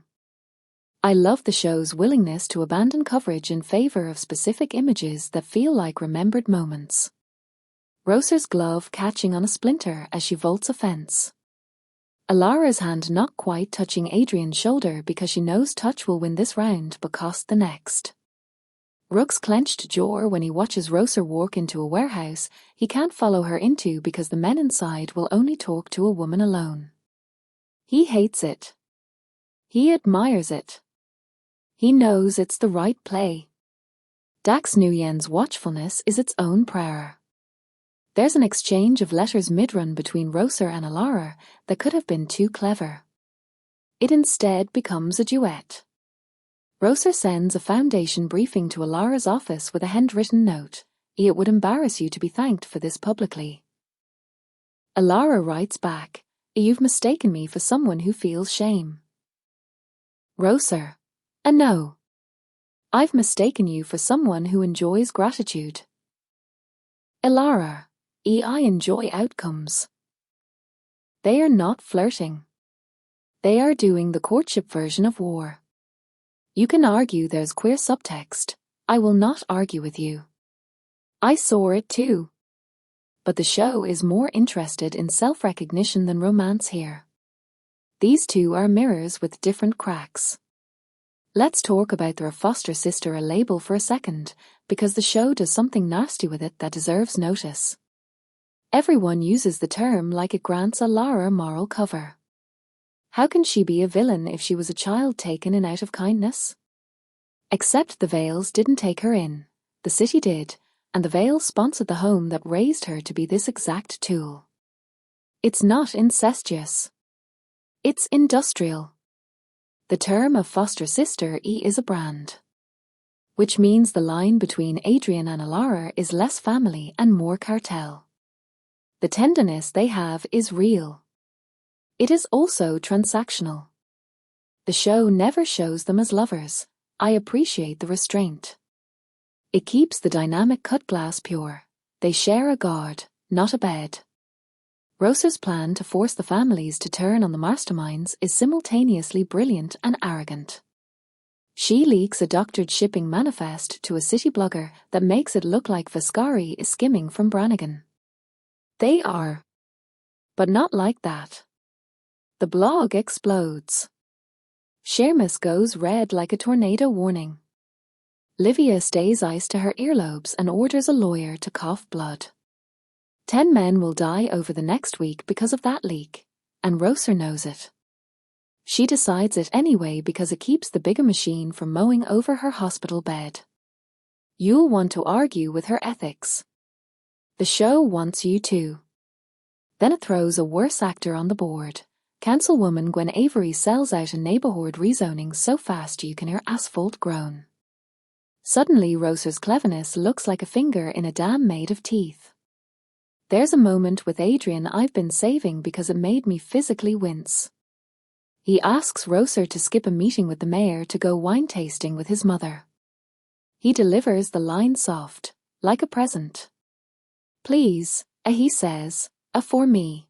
I love the show's willingness to abandon coverage in favor of specific images that feel like remembered moments. Rosser's glove catching on a splinter as she vaults a fence. Ilara's hand not quite touching Adrian's shoulder because she knows touch will win this round but cost the next. Rook's clenched jaw when he watches Rosser walk into a warehouse he can't follow her into because the men inside will only talk to a woman alone. He hates it. He admires it. He knows it's the right play. Dax Nguyen's watchfulness is its own prayer. There's an exchange of letters mid-run between Rosser and Ilara that could have been too clever. It instead becomes a duet. Rosser sends a foundation briefing to Ilara's office with a handwritten note. It would embarrass you to be thanked for this publicly. Ilara writes back, you've mistaken me for someone who feels shame. Rosser, no. I've mistaken you for someone who enjoys gratitude. Ilara, I enjoy outcomes. They are not flirting. They are doing the courtship version of war. You can argue there's queer subtext. I will not argue with you. I saw it too. But the show is more interested in self-recognition than romance here. These two are mirrors with different cracks. Let's talk about their foster sister a label for a second, because the show does something nasty with it that deserves notice. Everyone uses the term like it grants Ilara moral cover. How can she be a villain if she was a child taken in out of kindness? Except the Vales didn't take her in, the city did, and the Vales sponsored the home that raised her to be this exact tool. It's not incestuous. It's industrial. The term of foster sister is a brand. Which means the line between Adrian and Ilara is less family and more cartel. The tenderness they have is real. It is also transactional. The show never shows them as lovers. I appreciate the restraint. It keeps the dynamic cut glass pure. They share a guard, not a bed. Rosser's plan to force the families to turn on the masterminds is simultaneously brilliant and arrogant. She leaks a doctored shipping manifest to a city blogger that makes it look like Vascari is skimming from Brannigan. They are. But not like that. The blog explodes. Sheamus goes red like a tornado warning. Livia stays ice to her earlobes and orders a lawyer to cough blood. 10 men will die over the next week because of that leak, and Rosser knows it. She decides it anyway because it keeps the bigger machine from mowing over her hospital bed. You'll want to argue with her ethics. The show wants you to. Then it throws a worse actor on the board. Councilwoman Gwen Avery sells out a neighborhood rezoning so fast you can hear asphalt groan. Suddenly Rosser's cleverness looks like a finger in a dam made of teeth. There's a moment with Adrian I've been saving because it made me physically wince. He asks Rosser to skip a meeting with the mayor to go wine tasting with his mother. He delivers the line soft, like a present. Please, he says, for me.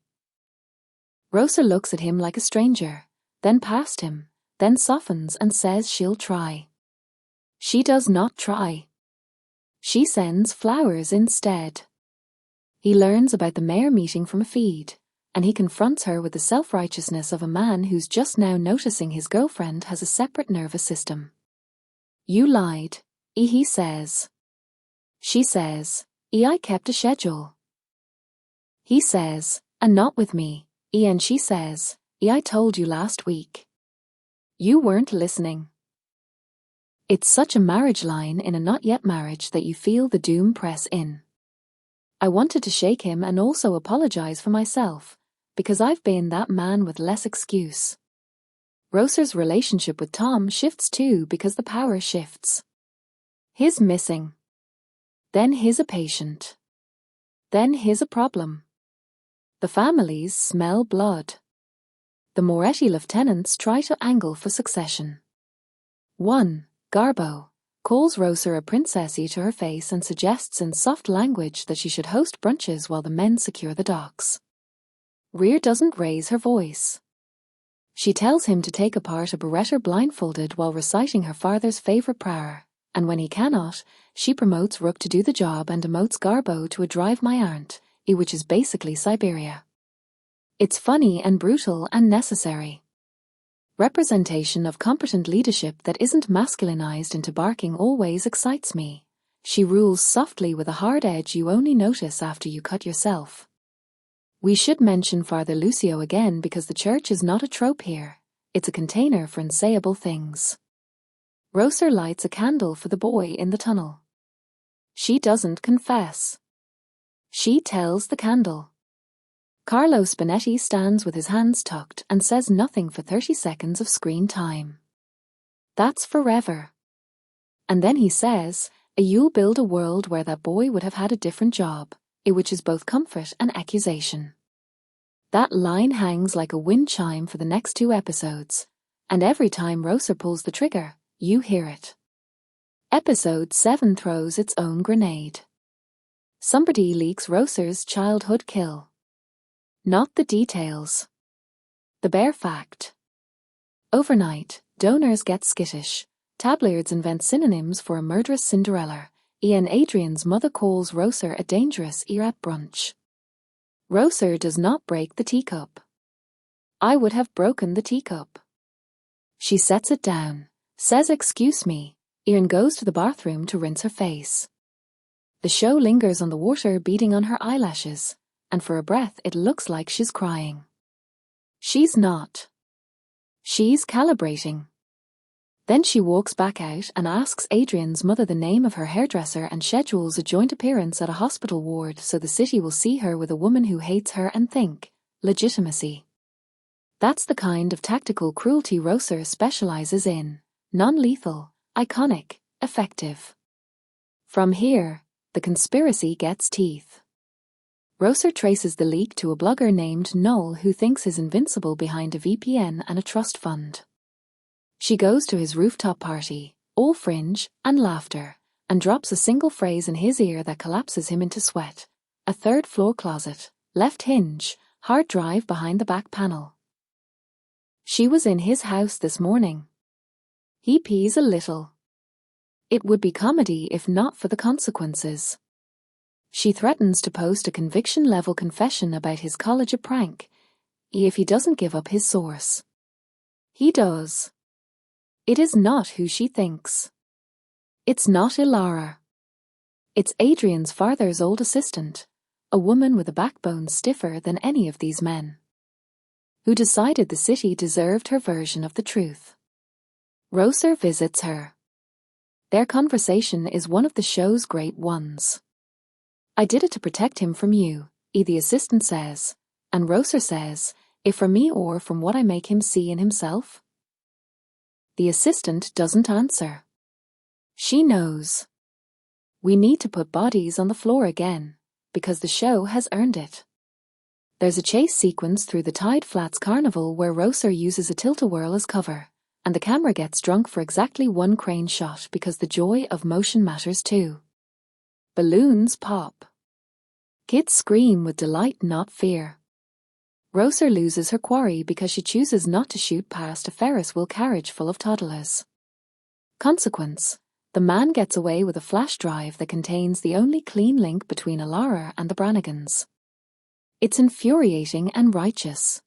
Rosser looks at him like a stranger, then past him, then softens and says she'll try. She does not try. She sends flowers instead. He learns about the mayor meeting from a feed, and he confronts her with the self-righteousness of a man who's just now noticing his girlfriend has a separate nervous system. You lied, he says. She says, I kept a schedule. He says, and not with me, and she says, I told you last week. You weren't listening. It's such a marriage line in a not yet marriage that you feel the doom press in. I wanted to shake him and also apologize for myself, because I've been that man with less excuse. Rosser's relationship with Tom shifts too because the power shifts. His missing. Then his a patient. Then his a problem. The families smell blood. The Moretti lieutenants try to angle for succession. 1. Garbo calls Rosser a princessy to her face and suggests in soft language that she should host brunches while the men secure the docks. Rear doesn't raise her voice. She tells him to take apart a Beretta blindfolded while reciting her father's favorite prayer, and when he cannot, she promotes Rook to do the job and demotes Garbo to a drive my aunt, which is basically Siberia. It's funny and brutal and necessary. Representation of competent leadership that isn't masculinized into barking always excites me. She rules softly with a hard edge you only notice after you cut yourself. We should mention Father Lucio again because the church is not a trope here. It's a container for unsayable things. Rosser lights a candle for the boy in the tunnel. She doesn't confess. She tells the candle. Carlo Spinetti stands with his hands tucked and says nothing for 30 seconds of screen time. That's forever. And then he says, you'll build a world where that boy would have had a different job, which is both comfort and accusation. That line hangs like a wind chime for the next 2 episodes, and every time Rosser pulls the trigger, you hear it. Episode 7 throws its own grenade. Somebody leaks Rosser's childhood kill. Not the details. The bare fact. Overnight, donors get skittish. Tabloids invent synonyms for a murderous Cinderella. Ian Adrian's mother calls Rosser a dangerous at brunch. Rosser does not break the teacup. I would have broken the teacup. She sets it down, says excuse me, and goes to the bathroom to rinse her face. The show lingers on the water beading on her eyelashes, and for a breath it looks like she's crying. She's not. She's calibrating. Then she walks back out and asks Adrian's mother the name of her hairdresser and schedules a joint appearance at a hospital ward so the city will see her with a woman who hates her and think, legitimacy. That's the kind of tactical cruelty Rosser specializes in, non-lethal, iconic, effective. From here, the conspiracy gets teeth. Rosser traces the leak to a blogger named Noel who thinks he's invincible behind a VPN and a trust fund. She goes to his rooftop party, all fringe and laughter, and drops a single phrase in his ear that collapses him into sweat. A 3rd floor closet, left hinge, hard drive behind the back panel. She was in his house this morning. He pees a little. It would be comedy if not for the consequences. She threatens to post a conviction-level confession about his college a prank if he doesn't give up his source. He does. It is not who she thinks. It's not Ilara. It's Adrian's father's old assistant, a woman with a backbone stiffer than any of these men, who decided the city deserved her version of the truth. Roser visits her. Their conversation is one of the show's great ones. I did it to protect him from you, the assistant says, and Roser says, if from me or from what I make him see in himself? The assistant doesn't answer. She knows. We need to put bodies on the floor again, because the show has earned it. There's a chase sequence through the Tide Flats Carnival where Roser uses a tilt-a-whirl as cover, and the camera gets drunk for exactly one crane shot because the joy of motion matters too. Balloons pop. Kids scream with delight, not fear. Roser loses her quarry because she chooses not to shoot past a Ferris wheel carriage full of toddlers. Consequence: the man gets away with a flash drive that contains the only clean link between Ilara and the Brannigans. It's infuriating and righteous.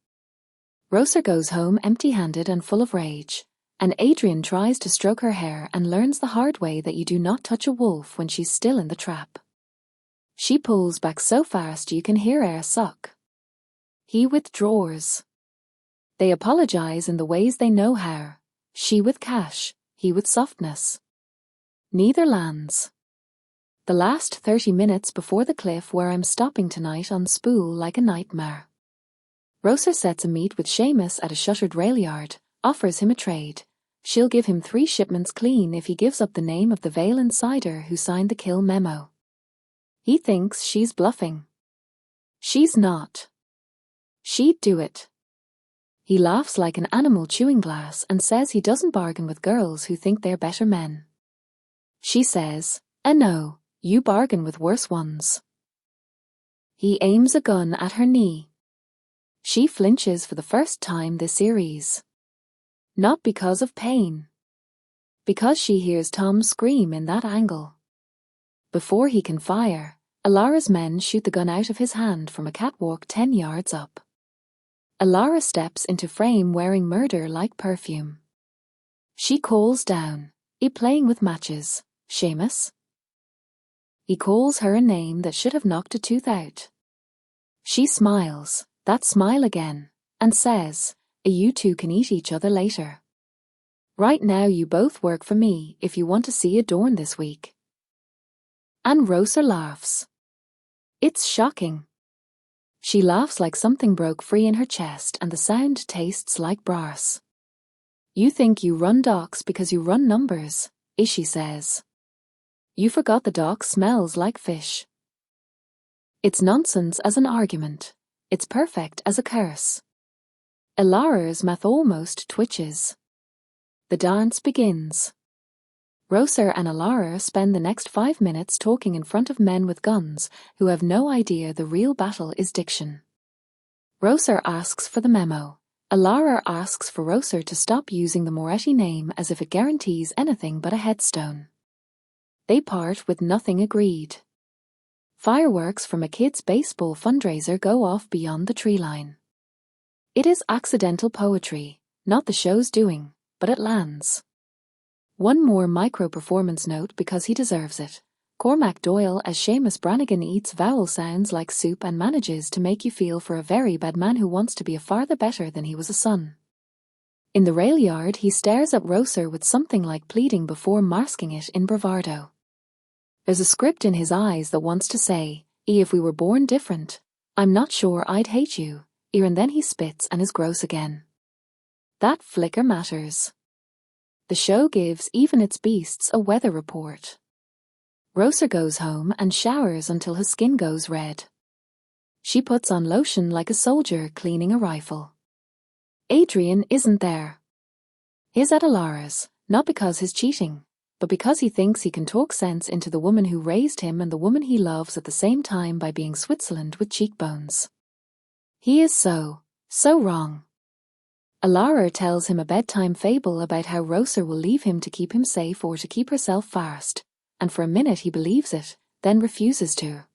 Roser goes home empty-handed and full of rage, and Adrian tries to stroke her hair and learns the hard way that you do not touch a wolf when she's still in the trap. She pulls back so fast you can hear air suck. He withdraws. They apologize in the ways they know how, she with cash, he with softness. Neither lands. The last 30 minutes before the cliff where I'm stopping tonight on spool like a nightmare. Roser sets a meet with Seamus at a shuttered rail yard, offers him a trade. She'll give him 3 shipments clean if he gives up the name of the Vale insider who signed the kill memo. He thinks she's bluffing. She's not. She'd do it. He laughs like an animal chewing glass and says he doesn't bargain with girls who think they're better men. She says, no, you bargain with worse ones. He aims a gun at her knee. She flinches for the first time this series. Not because of pain. Because she hears Tom scream in that angle. Before he can fire, Ilara's men shoot the gun out of his hand from a catwalk 10 yards up. Ilara steps into frame wearing murder like perfume. She calls down, playing with matches, Seamus. He calls her a name that should have knocked a tooth out. She smiles, that smile again, and says, you two can eat each other later. Right now you both work for me if you want to see Adorn this week. And Roser laughs. It's shocking. She laughs like something broke free in her chest and the sound tastes like brass. You think you run docks because you run numbers, she says. You forgot the dock smells like fish. It's nonsense as an argument. It's perfect as a curse. Ilara's mouth almost twitches. The dance begins. Roser and Ilara spend the next 5 minutes talking in front of men with guns who have no idea the real battle is diction. Roser asks for the memo. Ilara asks for Roser to stop using the Moretti name as if it guarantees anything but a headstone. They part with nothing agreed. Fireworks from a kids' baseball fundraiser go off beyond the tree line. It is accidental poetry, not the show's doing, but it lands. One more micro-performance note because he deserves it. Cormac Doyle as Seamus Brannigan eats vowel sounds like soup and manages to make you feel for a very bad man who wants to be a farther better than he was a son. In the rail yard he stares at Roser with something like pleading before masking it in bravado. There's a script in his eyes that wants to say, if we were born different, I'm not sure I'd hate you, and then he spits and is gross again. That flicker matters. The show gives even its beasts a weather report. Roser goes home and showers until her skin goes red. She puts on lotion like a soldier cleaning a rifle. Adrian isn't there. He's at Ilara's, not because he's cheating, but because he thinks he can talk sense into the woman who raised him and the woman he loves at the same time by being Switzerland with cheekbones. He is so wrong. Alara tells him a bedtime fable about how Rosa will leave him to keep him safe or to keep herself fast, and for a minute he believes it, then refuses to.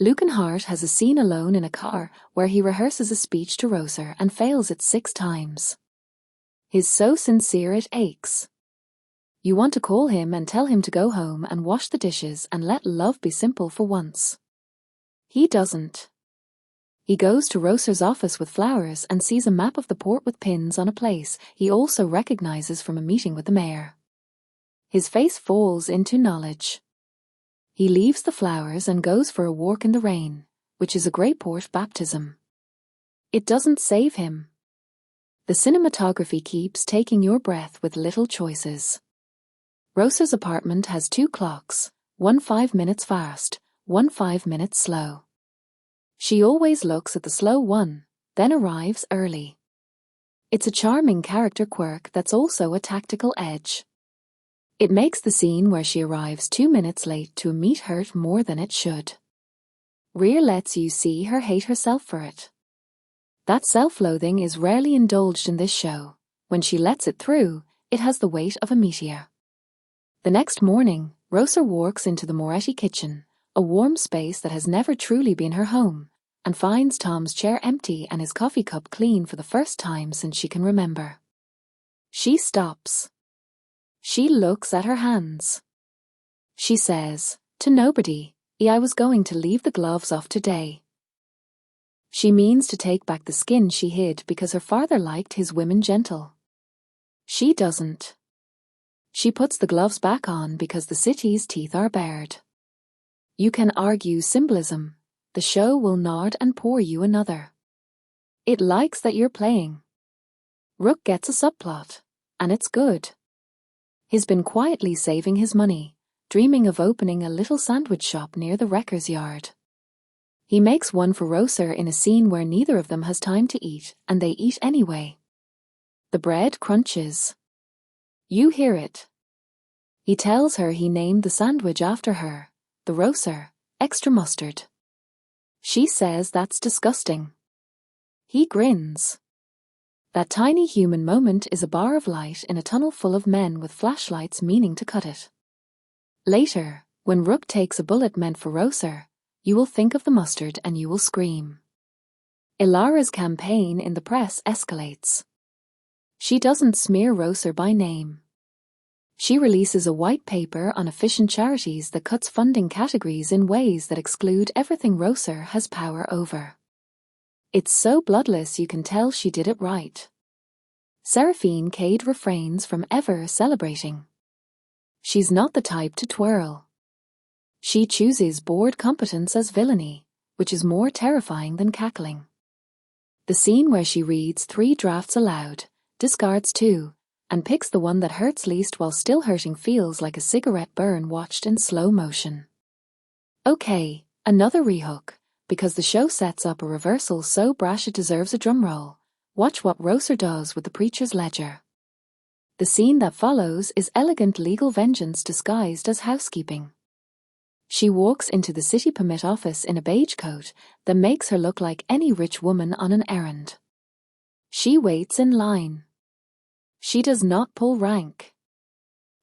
Lucanhart has a scene alone in a car where he rehearses a speech to Rosa and fails it 6 times. He's so sincere it aches. You want to call him and tell him to go home and wash the dishes and let love be simple for once. He doesn't. He goes to Rosa's office with flowers and sees a map of the port with pins on a place he also recognizes from a meeting with the mayor. His face falls into knowledge. He leaves the flowers and goes for a walk in the rain, which is a Greyport baptism. It doesn't save him. The cinematography keeps taking your breath with little choices. Rosa's apartment has 2 clocks, one 5 minutes fast, one 5 minutes slow. She always looks at the slow one, then arrives early. It's a charming character quirk that's also a tactical edge. It makes the scene where she arrives 2 minutes late to a meet hurt more than it should. Rear lets you see her hate herself for it. That self-loathing is rarely indulged in this show. When she lets it through, it has the weight of a meteor. The next morning, Rosa walks into the Moretti kitchen, a warm space that has never truly been her home, and finds Tom's chair empty and his coffee cup clean for the first time since she can remember. She stops. She looks at her hands. She says, to nobody, I was going to leave the gloves off today. She means to take back the skin she hid because her father liked his women gentle. She doesn't. She puts the gloves back on because the city's teeth are bared. You can argue symbolism. The show will nod and pour you another. It likes that you're playing. Rook gets a subplot, and it's good. He's been quietly saving his money, dreaming of opening a little sandwich shop near the wrecker's yard. He makes one for Rosa in a scene where neither of them has time to eat, and they eat anyway. The bread crunches. You hear it. He tells her he named the sandwich after her, the Rosa, extra mustard. She says that's disgusting. He grins. That tiny human moment is a bar of light in a tunnel full of men with flashlights meaning to cut it. Later, when Rook takes a bullet meant for Rosa, you will think of the mustard and you will scream. Ilara's campaign in the press escalates. She doesn't smear Rosa by name. She releases a white paper on efficient charities that cuts funding categories in ways that exclude everything Rosa has power over. It's so bloodless you can tell she did it right. Seraphine Cade refrains from ever celebrating. She's not the type to twirl. She chooses bored competence as villainy, which is more terrifying than cackling. The scene where she reads 3 drafts aloud, discards 2, and picks the one that hurts least while still hurting feels like a cigarette burn watched in slow motion. Okay, another rehook, because the show sets up a reversal so brash it deserves a drumroll. Watch what Rosa does with the preacher's ledger. The scene that follows is elegant legal vengeance disguised as housekeeping. She walks into the city permit office in a beige coat that makes her look like any rich woman on an errand. She waits in line. She does not pull rank.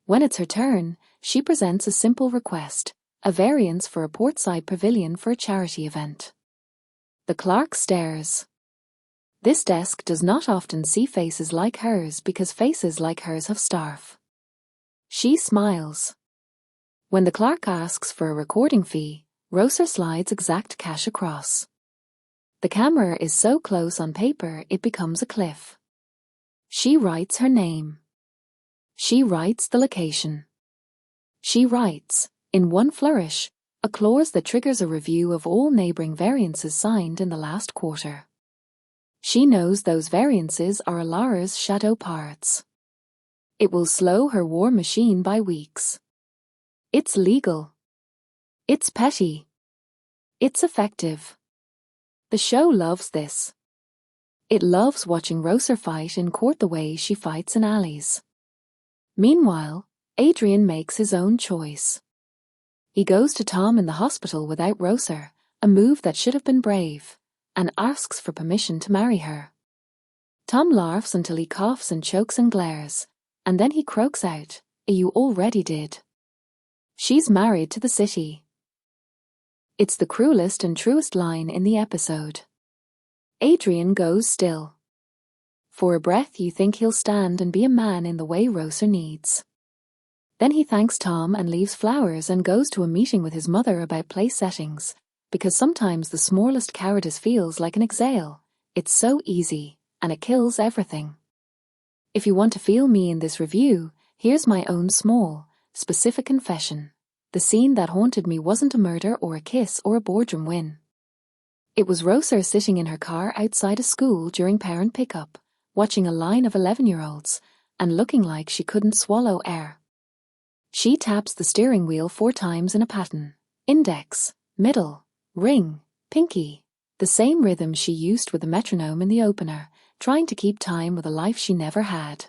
When it's her turn, she presents a simple request, a variance for a portside pavilion for a charity event. The clerk stares. This desk does not often see faces like hers because faces like hers have staff. She smiles. When the clerk asks for a recording fee, Rosa slides exact cash across. The camera is so close on paper it becomes a cliff. She writes her name. She writes the location. She writes, in one flourish, a clause that triggers a review of all neighboring variances signed in the last quarter. She knows those variances are Ilara's shadow parts. It will slow her war machine by weeks. It's legal. It's petty. It's effective. The show loves this. It loves watching Rosa fight in court the way she fights in alleys. Meanwhile, Adrian makes his own choice. He goes to Tom in the hospital without Rosa, a move that should have been brave, and asks for permission to marry her. Tom laughs until he coughs and chokes and glares, and then he croaks out, "You already did. She's married to the city." It's the cruelest and truest line in the episode. Adrian goes still. For a breath you think he'll stand and be a man in the way Roser needs. Then he thanks Tom and leaves flowers and goes to a meeting with his mother about place settings, because sometimes the smallest cowardice feels like an exhale. It's so easy, and it kills everything. If you want to feel me in this review, here's my own small, specific confession. The scene that haunted me wasn't a murder or a kiss or a boardroom win. It was Roser sitting in her car outside a school during parent pickup, watching a line of 11-year-olds, and looking like she couldn't swallow air. She taps the steering wheel 4 times in a pattern: index, middle, ring, pinky, the same rhythm she used with the metronome in the opener, trying to keep time with a life she never had.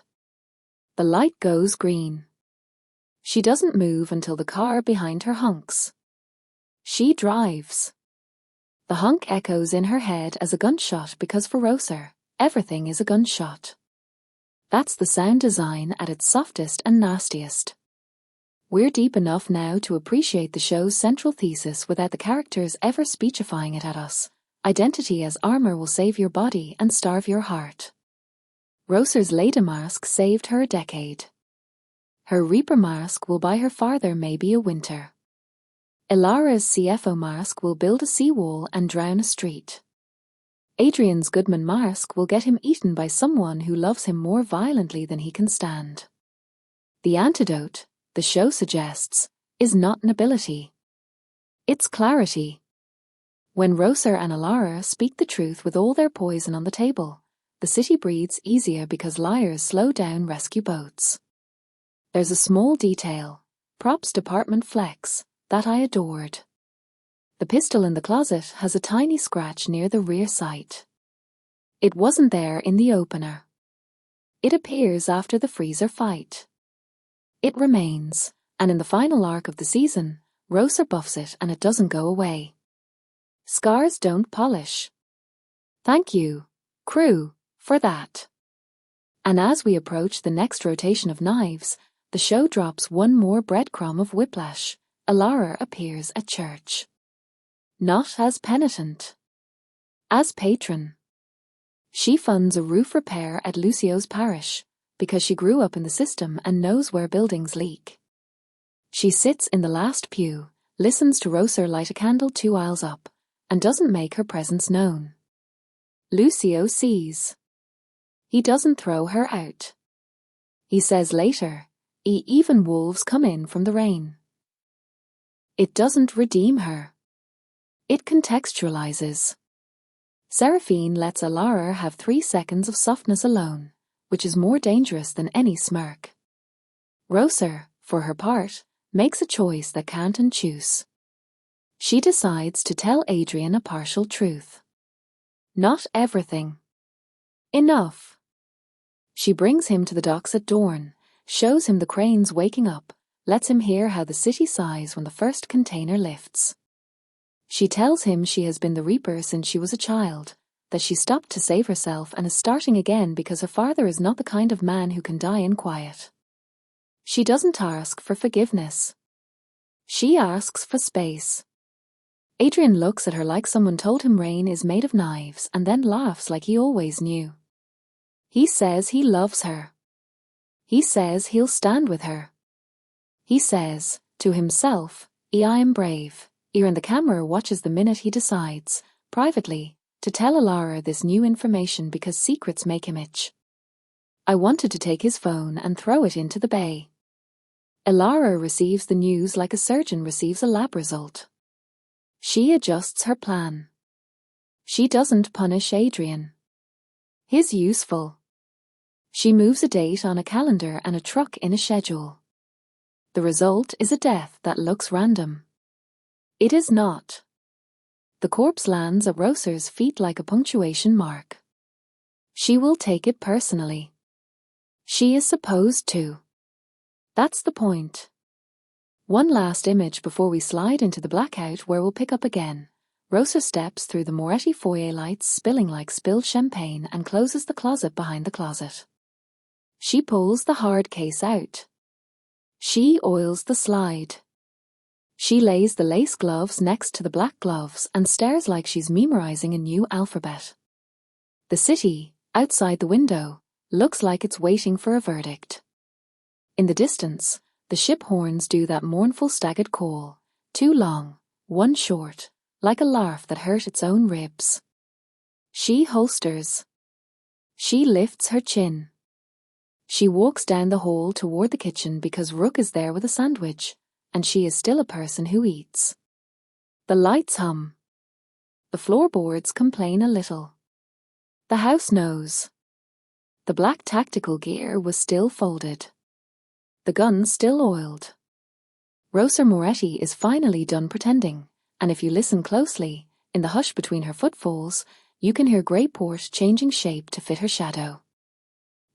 The light goes green. She doesn't move until the car behind her honks. She drives. The honk echoes in her head as a gunshot because for Roser, everything is a gunshot. That's the sound design at its softest and nastiest. We're deep enough now to appreciate the show's central thesis without the characters ever speechifying it at us. Identity as armor will save your body and starve your heart. Roser's Leda mask saved her a decade. Her Reaper mask will buy her farther maybe a winter. Ilara's CFO mask will build a seawall and drown a street. Adrian's Goodman mask will get him eaten by someone who loves him more violently than he can stand. The antidote, the show suggests, is not nobility. It's clarity. When Roser and Ilara speak the truth with all their poison on the table, the city breathes easier because liars slow down rescue boats. There's a small detail, props department flex, that I adored. The pistol in the closet has a tiny scratch near the rear sight. It wasn't there in the opener. It appears after the freezer fight. It remains, and in the final arc of the season, Roser buffs it and it doesn't go away. Scars don't polish. Thank you, crew, for that. And as we approach the next rotation of knives, the show drops one more breadcrumb of whiplash. Ilara appears at church. Not as penitent. As patron. She funds a roof repair at Lucio's parish, because she grew up in the system and knows where buildings leak. She sits in the last pew, listens to Roser light a candle 2 aisles up, and doesn't make her presence known. Lucio sees. He doesn't throw her out. He says later, even wolves come in from the rain. It doesn't redeem her. It contextualizes. Seraphine lets Ilara have 3 seconds of softness alone, which is more dangerous than any smirk. Roser, for her part, makes a choice that can't unchoose. She decides to tell Adrian a partial truth. Not everything. Enough. She brings him to the docks at dawn, shows him the cranes waking up, lets him hear how the city sighs when the first container lifts. She tells him she has been the Reaper since she was a child, that she stopped to save herself and is starting again because her father is not the kind of man who can die in quiet. She doesn't ask for forgiveness. She asks for space. Adrian looks at her like someone told him rain is made of knives and then laughs like he always knew. He says he loves her. He says he'll stand with her. He says, to himself, I am brave. And the camera watches the minute he decides, privately, to tell Ilara this new information because secrets make him itch. I wanted to take his phone and throw it into the bay. Ilara receives the news like a surgeon receives a lab result. She adjusts her plan. She doesn't punish Adrian. He's useful. She moves a date on a calendar and a truck in a schedule. The result is a death that looks random. It is not. The corpse lands at Roser's feet like a punctuation mark. She will take it personally. She is supposed to. That's the point. One last image before we slide into the blackout where we'll pick up again. Rosa steps through the Moretti foyer lights spilling like spilled champagne and closes the closet behind the closet. She pulls the hard case out. She oils the slide. She lays the lace gloves next to the black gloves and stares like she's memorizing a new alphabet. The city, outside the window, looks like it's waiting for a verdict. In the distance, the ship horns do that mournful staggered call, two long, one short, like a laugh that hurt its own ribs. She holsters. She lifts her chin. She walks down the hall toward the kitchen because Rook is there with a sandwich, and she is still a person who eats. The lights hum. The floorboards complain a little. The house knows. The black tactical gear was still folded. The gun still oiled. Rosa Moretti is finally done pretending, and if you listen closely, in the hush between her footfalls, you can hear Greyport changing shape to fit her shadow.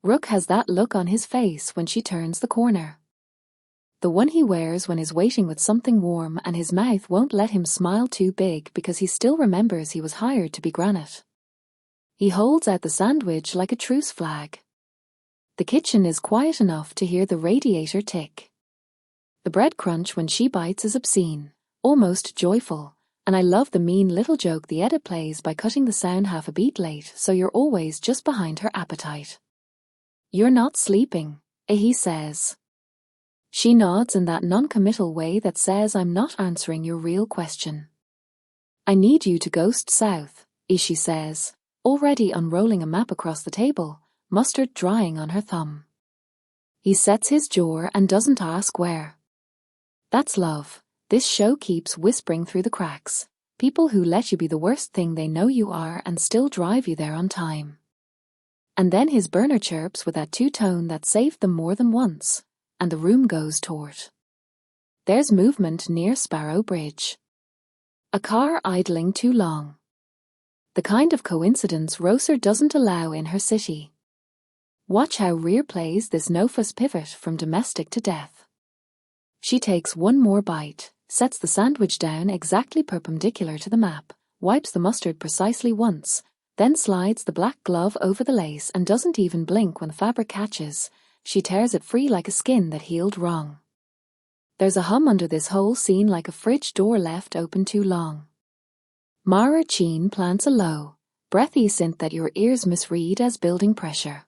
Rook has that look on his face when she turns the corner. The one he wears when he's waiting with something warm and his mouth won't let him smile too big because he still remembers he was hired to be Granite. He holds out the sandwich like a truce flag. The kitchen is quiet enough to hear the radiator tick. The bread crunch when she bites is obscene, almost joyful, and I love the mean little joke the edit plays by cutting the sound half a beat late so you're always just behind her appetite. "You're not sleeping," he says. She nods in that non-committal way that says I'm not answering your real question. "I need you to ghost south," she says, already unrolling a map across the table, mustard drying on her thumb. He sets his jaw and doesn't ask where. That's love. This show keeps whispering through the cracks. People who let you be the worst thing they know you are and still drive you there on time. And then his burner chirps with that two-tone that saved them more than once, and the room goes taut. There's movement near Sparrow Bridge. A car idling too long. The kind of coincidence Roser doesn't allow in her city. Watch how Rear plays this no-fuss pivot from domestic to death. She takes one more bite, sets the sandwich down exactly perpendicular to the map, wipes the mustard precisely once, then slides the black glove over the lace and doesn't even blink when the fabric catches. She tears it free like a skin that healed wrong. There's a hum under this whole scene like a fridge door left open too long. Mara Cheen plants a low, breathy synth that your ears misread as building pressure.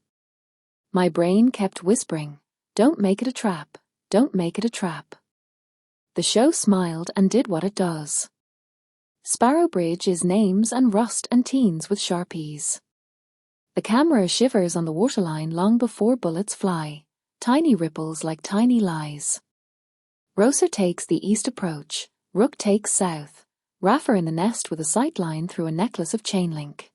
My brain kept whispering, "Don't make it a trap, don't make it a trap." The show smiled and did what it does. Sparrow Bridge is names and rust and teens with Sharpies. The camera shivers on the waterline long before bullets fly, tiny ripples like tiny lies. Roser takes the east approach, Rook takes south, Raffer in the nest with a sightline through a necklace of chain link.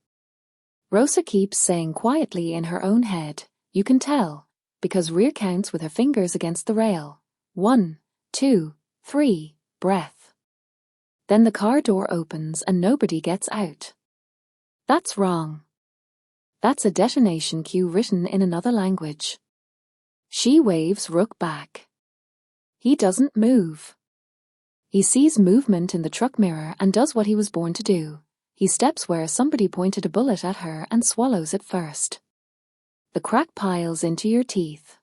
Rosa keeps saying quietly in her own head, "You can tell," because Rear counts with her fingers against the rail. 1, 2, 3, breath. Then the car door opens and nobody gets out. That's wrong. That's a detonation cue written in another language. She waves Rook back. He doesn't move. He sees movement in the truck mirror and does what he was born to do. He steps where somebody pointed a bullet at her and swallows it first. The crack piles into your teeth.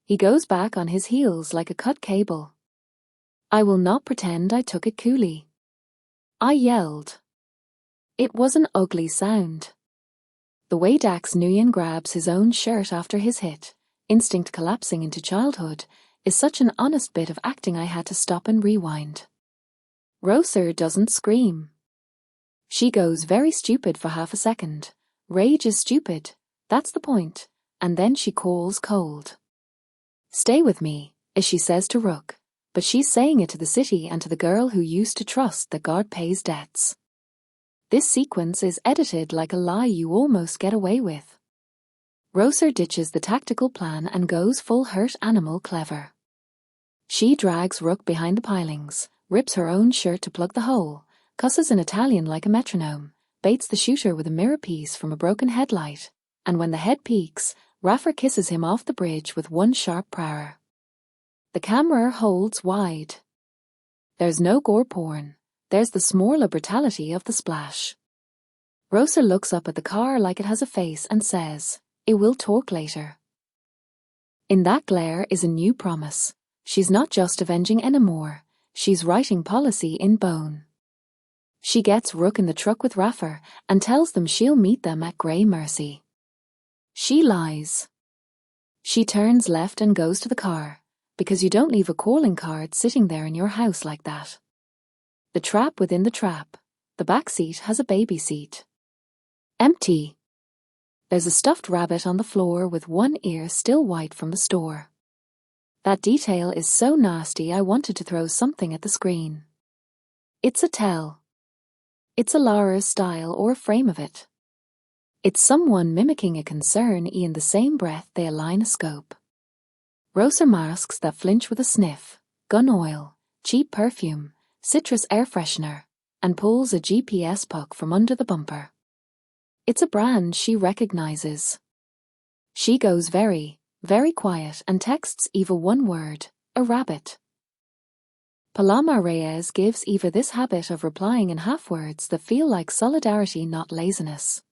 He goes back on his heels like a cut cable. I will not pretend I took it coolly. I yelled. It was an ugly sound. The way Dax Nguyen grabs his own shirt after his hit, instinct collapsing into childhood, is such an honest bit of acting I had to stop and rewind. Roser doesn't scream. She goes very stupid for half a second. Rage is stupid, that's the point, and then she calls cold. Stay with me, as she says to Rook, but she's saying it to the city and to the girl who used to trust that God pays debts. This sequence is edited like a lie you almost get away with. Roser ditches the tactical plan and goes full hurt animal clever. She drags Rook behind the pilings, rips her own shirt to plug the hole, cusses in Italian like a metronome, baits the shooter with a mirror piece from a broken headlight, and when the head peaks, Raffer kisses him off the bridge with one sharp prayer. The camera holds wide. There's no gore porn, there's the smorla brutality of the splash. Rosa looks up at the car like it has a face and says, "It will talk later." In that glare is a new promise. She's not just avenging anymore, she's writing policy in bone. She gets Rook in the truck with Raffer and tells them she'll meet them at Grey Mercy. She lies. She turns left and goes to the car, because you don't leave a calling card sitting there in your house like that. The trap within the trap. The back seat has a baby seat. Empty. There's a stuffed rabbit on the floor with one ear still white from the store. That detail is so nasty I wanted to throw something at the screen. It's a tell. It's a Lara's style or a frame of it. It's someone mimicking a concern in the same breath they align a scope. Rosa masks that flinch with a sniff, gun oil, cheap perfume, citrus air freshener, and pulls a GPS puck from under the bumper. It's a brand she recognizes. She goes very, very quiet and texts Eva one word, a rabbit. Paloma Reyes gives Eva this habit of replying in half-words that feel like solidarity, not laziness.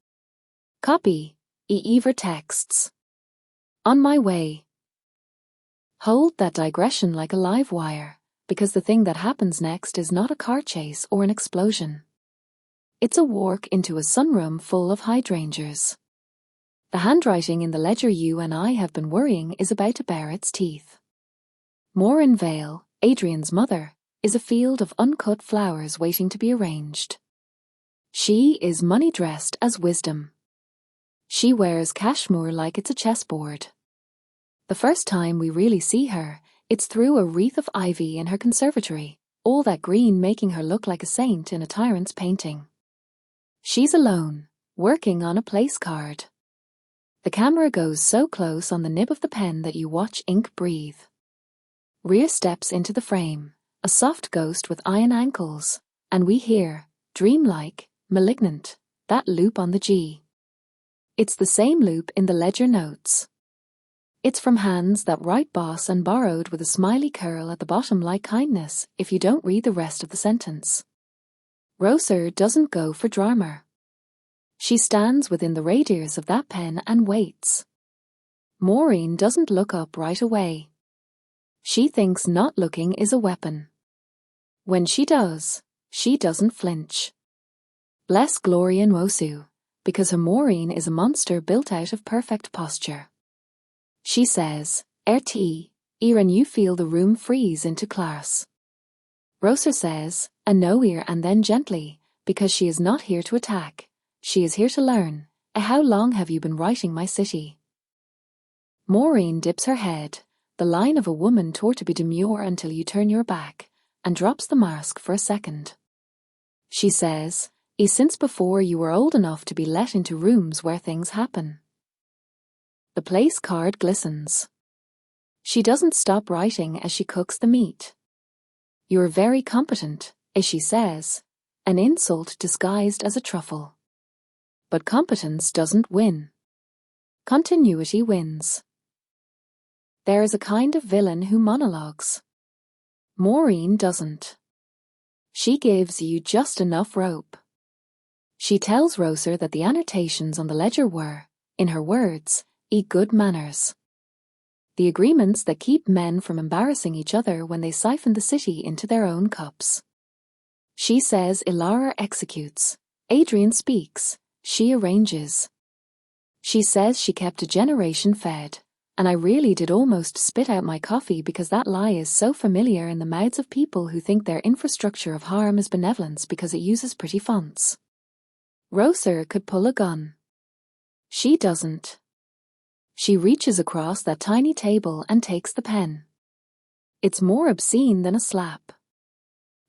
Copy. Eva texts. On my way. Hold that digression like a live wire, because the thing that happens next is not a car chase or an explosion. It's a walk into a sunroom full of hydrangeas. The handwriting in the ledger you and I have been worrying is about to bare its teeth. Morin Vale, Adrian's mother, is a field of uncut flowers waiting to be arranged. She is money-dressed as wisdom. She wears cashmere like it's a chessboard. The first time we really see her, it's through a wreath of ivy in her conservatory, all that green making her look like a saint in a tyrant's painting. She's alone, working on a place card. The camera goes so close on the nib of the pen that you watch ink breathe. Rhea steps into the frame, a soft ghost with iron ankles, and we hear, dreamlike, malignant, that loop on the G. It's the same loop in the ledger notes. It's from hands that write boss and borrowed with a smiley curl at the bottom like kindness if you don't read the rest of the sentence. Rosa doesn't go for drama. She stands within the radius of that pen and waits. Maureen doesn't look up right away. She thinks not looking is a weapon. When she does, she doesn't flinch. Bless Gloria Nwosu, because her Maureen is a monster built out of perfect posture. She says, RT, and you feel the room freeze into class. Rosa says, a no ear and then gently, because she is not here to attack, she is here to learn. How long have you been writing my city? Maureen dips her head, the line of a woman taught to be demure until you turn your back, and drops the mask for a second. She says, since before you were old enough to be let into rooms where things happen. The place card glistens. She doesn't stop writing as she cooks the meat. You're very competent, as she says, an insult disguised as a truffle. But competence doesn't win. Continuity wins. There is a kind of villain who monologues. Maureen doesn't. She gives you just enough rope. She tells Rosa that the annotations on the ledger were, in her words, good manners. The agreements that keep men from embarrassing each other when they siphon the city into their own cups. She says Ilara executes, Adrian speaks, she arranges. She says she kept a generation fed, and I really did almost spit out my coffee because that lie is so familiar in the mouths of people who think their infrastructure of harm is benevolence because it uses pretty fonts. Rosa could pull a gun. She doesn't. She reaches across that tiny table and takes the pen. It's more obscene than a slap.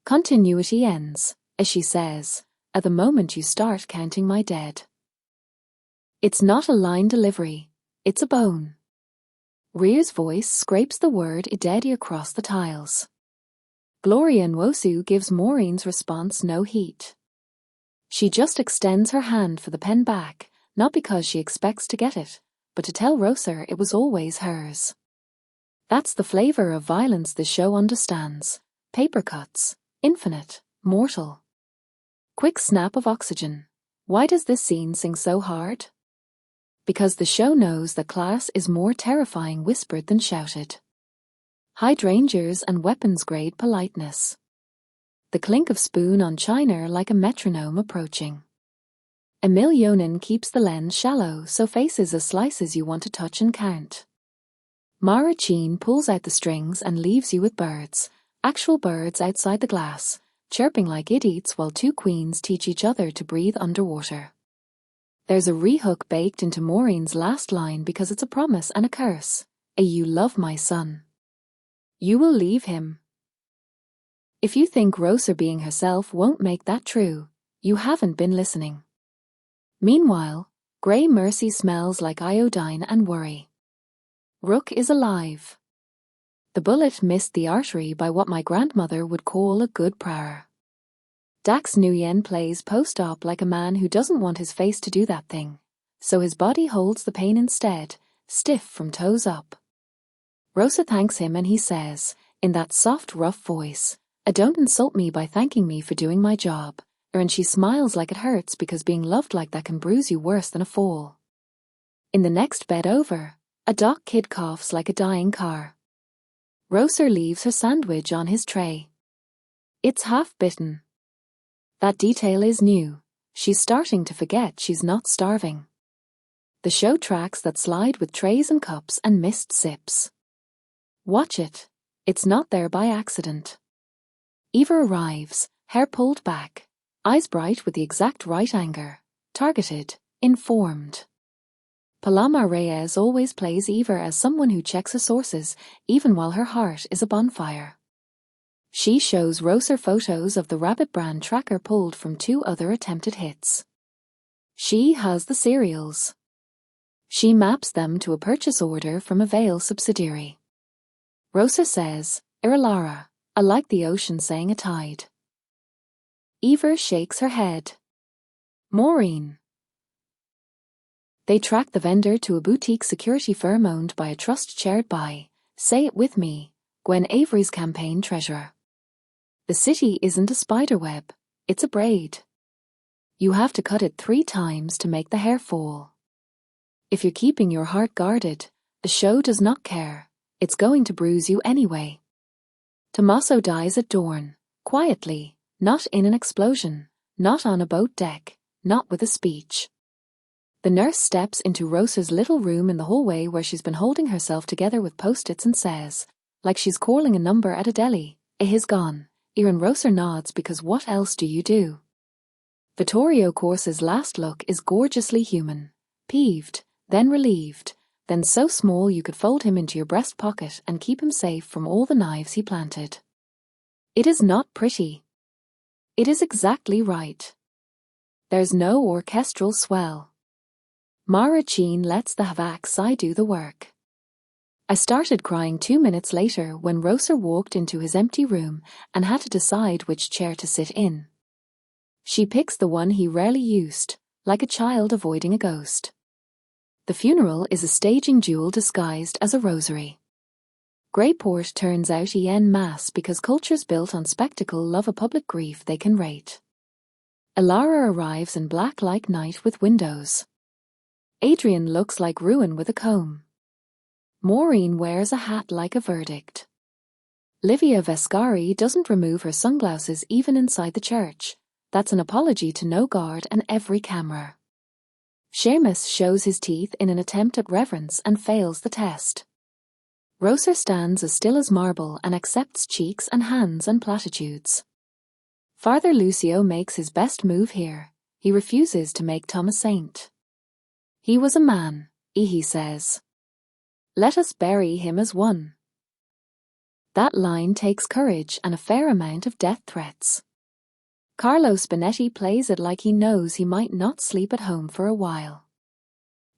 Continuity ends, as she says, at the moment you start counting my dead. It's not a line delivery, it's a bone. Rhea's voice scrapes the word idedi across the tiles. Gloria Nwosu gives Maureen's response no heat. She just extends her hand for the pen back, not because she expects to get it, but to tell Rosa it was always hers. That's the flavor of violence the show understands. Paper cuts, infinite, mortal. Quick snap of oxygen. Why does this scene sing so hard? Because the show knows that class is more terrifying whispered than shouted. Hydrangeas and weapons-grade politeness. The clink of spoon on china like a metronome approaching. Emil Yonan keeps the lens shallow so faces as slices you want to touch and count. Mara Cheen pulls out the strings and leaves you with birds, actual birds outside the glass, chirping like idiots while two queens teach each other to breathe underwater. There's a rehook baked into Maureen's last line because it's a promise and a curse. You love my son. You will leave him. If you think Roser being herself won't make that true, you haven't been listening. Meanwhile, Grey Mercy smells like iodine and worry. Rook is alive. The bullet missed the artery by what my grandmother would call a good prayer. Dax Nguyen plays post-op like a man who doesn't want his face to do that thing, so his body holds the pain instead, stiff from toes up. Rosa thanks him and he says, in that soft, rough voice, "Don't insult me by thanking me for doing my job," and she smiles like it hurts because being loved like that can bruise you worse than a fall. In the next bed over, a doc kid coughs like a dying car. Roser leaves her sandwich on his tray. It's half-bitten. That detail is new. She's starting to forget she's not starving. The show tracks that slide with trays and cups and missed sips. Watch it. It's not there by accident. Eva arrives, hair pulled back, eyes bright with the exact right anger, targeted, informed. Paloma Reyes always plays Eva as someone who checks her sources, even while her heart is a bonfire. She shows Roser photos of the Rabbit brand tracker pulled from 2 other attempted hits. She has the serials. She maps them to a purchase order from a Vale subsidiary. Roser says, Iralara, I like the ocean saying a tide. Eva shakes her head. Maureen. They track the vendor to a boutique security firm owned by a trust chaired by, say it with me, Gwen Avery's campaign treasurer. The city isn't a spiderweb, it's a braid. You have to cut it 3 times to make the hair fall. If you're keeping your heart guarded, the show does not care, it's going to bruise you anyway. Tommaso dies at dawn, quietly, not in an explosion, not on a boat deck, not with a speech. The nurse steps into Roser's little room in the hallway where she's been holding herself together with post-its and says, like she's calling a number at a deli, "He's gone." Erin Roser nods because what else do you do? Vittorio Corsa's last look is gorgeously human, peeved, then relieved, then so small you could fold him into your breast pocket and keep him safe from all the knives he planted. It is not pretty. It is exactly right. There's no orchestral swell. Mara Cheen lets the Havak Sai do the work. I started crying 2 minutes later when Roser walked into his empty room and had to decide which chair to sit in. She picks the one he rarely used, like a child avoiding a ghost. The funeral is a staging duel disguised as a rosary. Greyport turns out en masse because cultures built on spectacle love a public grief they can rate. Ilara arrives in black like night with windows. Adrian looks like ruin with a comb. Maureen wears a hat like a verdict. Livia Vescari doesn't remove her sunglasses even inside the church. That's an apology to no guard and every camera. Seamus shows his teeth in an attempt at reverence and fails the test. Roser stands as still as marble and accepts cheeks and hands and platitudes. Father Lucio makes his best move here. He refuses to make Tom a saint. He was a man, he says. Let us bury him as one. That line takes courage and a fair amount of death threats. Carlo Spinetti plays it like he knows he might not sleep at home for a while.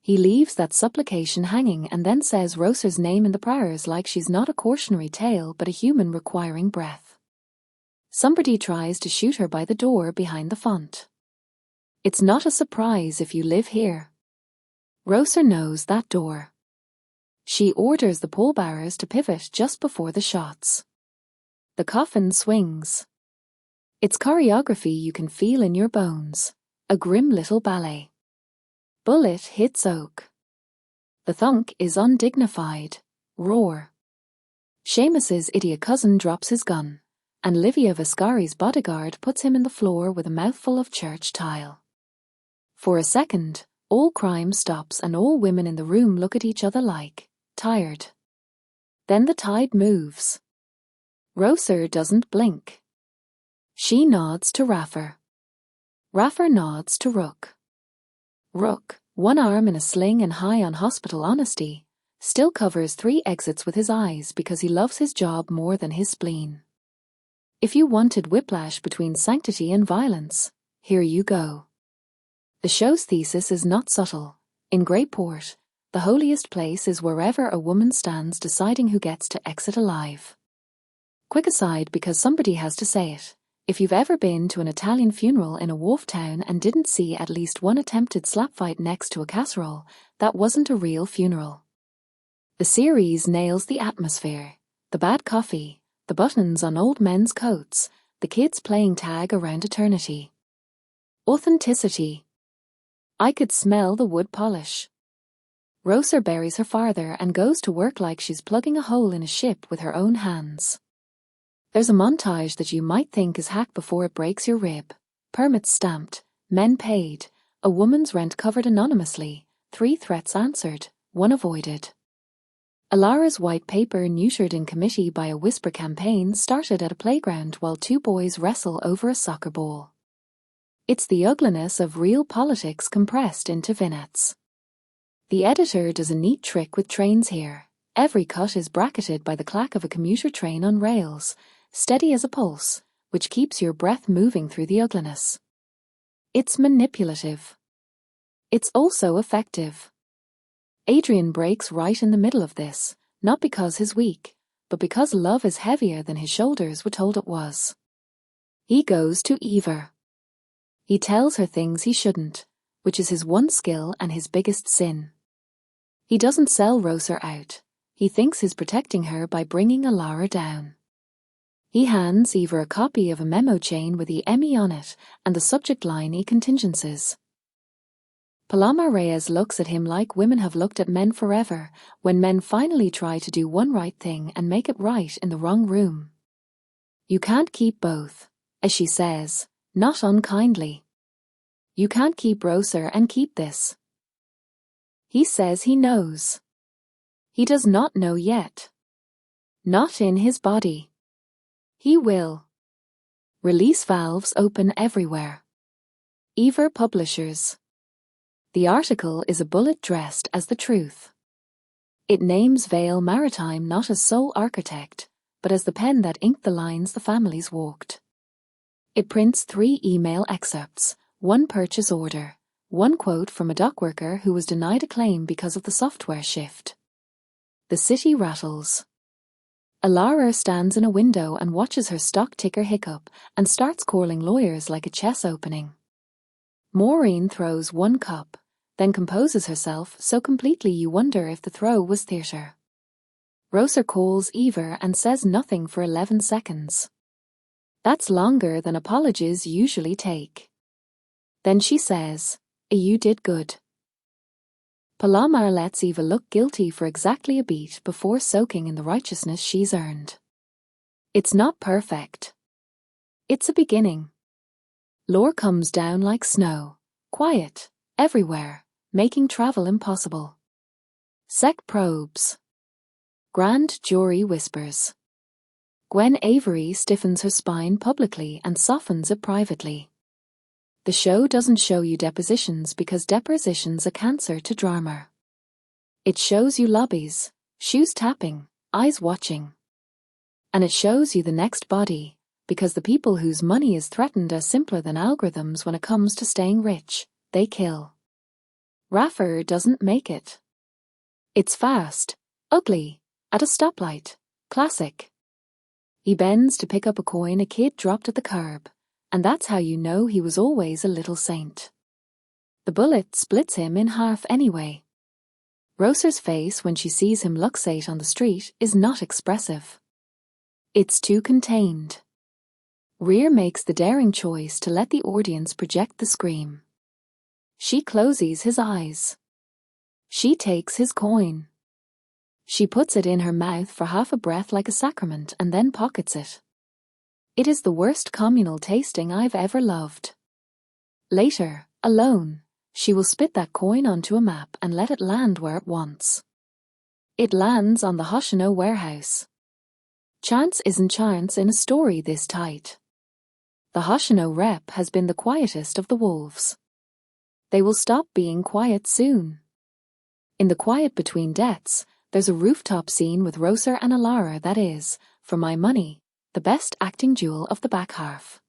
He leaves that supplication hanging and then says Roser's name in the prayers like she's not a cautionary tale but a human requiring breath. Somebody tries to shoot her by the door behind the font. It's not a surprise if you live here. Roser knows that door. She orders the pallbearers to pivot just before the shots. The coffin swings. It's choreography you can feel in your bones. A grim little ballet. Bullet hits oak. The thunk is undignified. Roar. Seamus's idiot cousin drops his gun, and Livia Vascari's bodyguard puts him in the floor with a mouthful of church tile. For a second, all crime stops and all women in the room look at each other like, tired. Then the tide moves. Roser doesn't blink. She nods to Raffer. Raffer nods to Rook. Rook, one arm in a sling and high on hospital honesty, still covers 3 exits with his eyes because he loves his job more than his spleen. If you wanted whiplash between sanctity and violence, here you go. The show's thesis is not subtle. In Greyport, the holiest place is wherever a woman stands deciding who gets to exit alive. Quick aside because somebody has to say it. If you've ever been to an Italian funeral in a wharf town and didn't see at least one attempted slap fight next to a casserole, that wasn't a real funeral. The series nails the atmosphere, the bad coffee, the buttons on old men's coats, the kids playing tag around eternity. Authenticity. I could smell the wood polish. Roser buries her father and goes to work like she's plugging a hole in a ship with her own hands. There's a montage that you might think is hack before it breaks your rib. Permits stamped, men paid, a woman's rent covered anonymously, 3 threats answered, 1 avoided. Alara's white paper neutered in committee by a whisper campaign started at a playground while 2 boys wrestle over a soccer ball. It's the ugliness of real politics compressed into vignettes. The editor does a neat trick with trains here. Every cut is bracketed by the clack of a commuter train on rails, steady as a pulse, which keeps your breath moving through the ugliness. It's manipulative. It's also effective. Adrian breaks right in the middle of this, not because he's weak, but because love is heavier than his shoulders were told it was. He goes to Eva. He tells her things he shouldn't, which is his one skill and his biggest sin. He doesn't sell Roser out. He thinks he's protecting her by bringing Alara down. He hands Eva a copy of a memo chain with the Emmy on it and the subject line E contingencies. Paloma Reyes looks at him like women have looked at men forever when men finally try to do one right thing and make it right in the wrong room. You can't keep both, as she says, not unkindly. You can't keep Roser and keep this. He says he knows. He does not know yet. Not in his body. He will. Release valves open everywhere. Eva Publishers. The article is a bullet dressed as the truth. It names Vale Maritime not as sole architect, but as the pen that inked the lines the families walked. It prints 3 email excerpts, 1 purchase order, 1 quote from a dockworker who was denied a claim because of the software shift. The city rattles. Alara stands in a window and watches her stock ticker hiccup and starts calling lawyers like a chess opening. Maureen throws 1 cup, then composes herself so completely you wonder if the throw was theatre. Roser calls Eva and says nothing for 11 seconds. That's longer than apologies usually take. Then she says, "You did good." Paloma lets Eva look guilty for exactly a beat before soaking in the righteousness she's earned. It's not perfect. It's a beginning. Lore comes down like snow, quiet, everywhere, making travel impossible. Sec probes. Grand jury whispers. Gwen Avery stiffens her spine publicly and softens it privately. The show doesn't show you depositions because deposition's a cancer to drama. It shows you lobbies, shoes tapping, eyes watching. And it shows you the next body, because the people whose money is threatened are simpler than algorithms when it comes to staying rich. They kill. Raffer doesn't make it. It's fast, ugly, at a stoplight, classic. He bends to pick up a coin a kid dropped at the curb, and that's how you know he was always a little saint. The bullet splits him in half anyway. Roser's face when she sees him luxate on the street is not expressive. It's too contained. Rear makes the daring choice to let the audience project the scream. She closes his eyes. She takes his coin. She puts it in her mouth for half a breath like a sacrament and then pockets it. It is the worst communal tasting I've ever loved. Later, alone, she will spit that coin onto a map and let it land where it wants. It lands on the Hoshino warehouse. Chance isn't chance in a story this tight. The Hoshino rep has been the quietest of the wolves. They will stop being quiet soon. In the quiet between deaths, there's a rooftop scene with Roser and Alara that is, for my money, the best acting duel of the back half.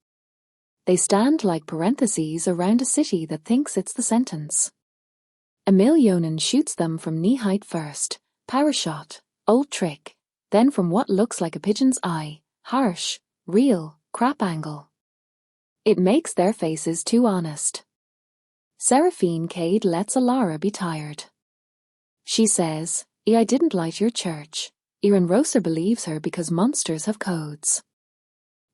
They stand like parentheses around a city that thinks it's the sentence. Emil Yonan shoots them from knee height first, power shot, old trick, then from what looks like a pigeon's eye, harsh, real, crap angle. It makes their faces too honest. Seraphine Cade lets Alara be tired. She says, I didn't light your church. And Roser believes her because monsters have codes.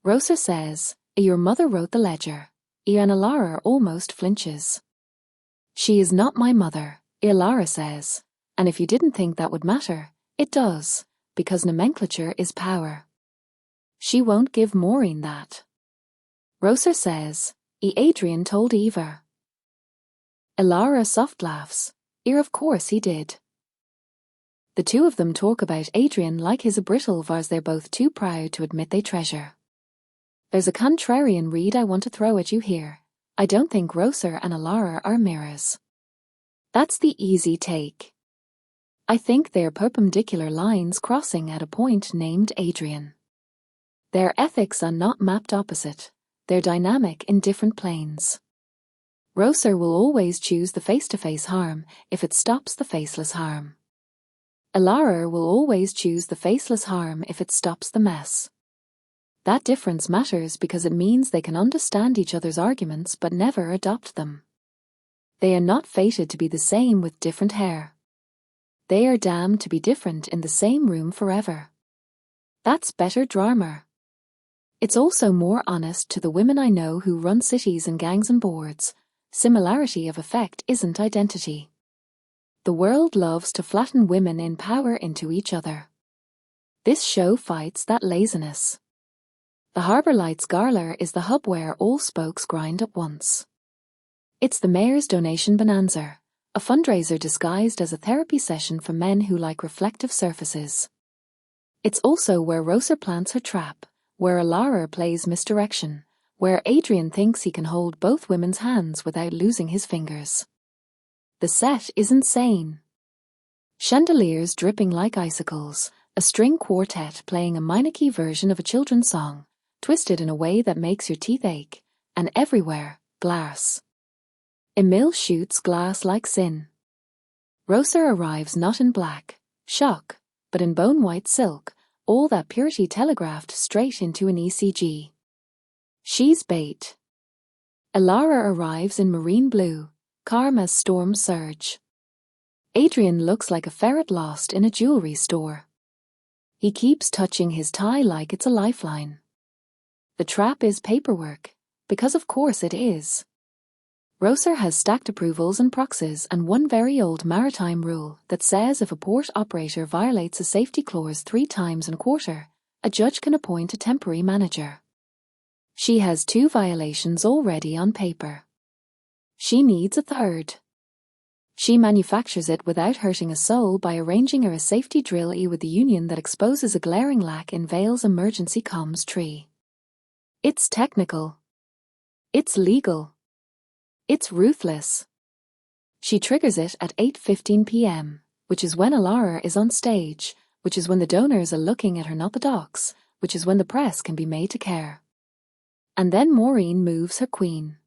Roser says, your mother wrote the ledger. And Alara almost flinches. She is not my mother, Alara says, and if you didn't think that would matter, it does, because nomenclature is power. She won't give Maureen that. Roser says, Adrian told Eva. Alara soft laughs. Of course he did. The two of them talk about Adrian like he's a brittle vase they're both too proud to admit they treasure. There's a contrarian read I want to throw at you here. I don't think Roser and Alara are mirrors. That's the easy take. I think they're perpendicular lines crossing at a point named Adrian. Their ethics are not mapped opposite. They're dynamic in different planes. Roser will always choose the face-to-face harm if it stops the faceless harm. Alara will always choose the faceless harm if it stops the mess. That difference matters because it means they can understand each other's arguments but never adopt them. They are not fated to be the same with different hair. They are damned to be different in the same room forever. That's better drama. It's also more honest to the women I know who run cities and gangs and boards. Similarity of effect isn't identity. The world loves to flatten women in power into each other. This show fights that laziness. The Harbour Lights Gala is the hub where all spokes grind at once. It's the mayor's donation bonanza, a fundraiser disguised as a therapy session for men who like reflective surfaces. It's also where Roser plants her trap, where Alara plays misdirection, where Adrian thinks he can hold both women's hands without losing his fingers. The set is insane. Chandeliers dripping like icicles, a string quartet playing a minor key version of a children's song, twisted in a way that makes your teeth ache, and everywhere, glass. Emil shoots glass like sin. Roser arrives not in black, shock, but in bone-white silk, all that purity telegraphed straight into an ECG. She's bait. Alara arrives in marine blue, calm as storm surge. Adrian looks like a ferret lost in a jewelry store. He keeps touching his tie like it's a lifeline. The trap is paperwork, because of course it is. Roser has stacked approvals and proxies and one very old maritime rule that says if a port operator violates a safety clause 3 times in a quarter, a judge can appoint a temporary manager. She has 2 violations already on paper. She needs a third. She manufactures it without hurting a soul by arranging her a safety drill with the union that exposes a glaring lack in Vale's emergency comms tree. It's technical. It's legal. It's ruthless. She triggers it at 8:15 p.m., which is when Alara is on stage, which is when the donors are looking at her, not the docs, which is when the press can be made to care. And then Maureen moves her queen.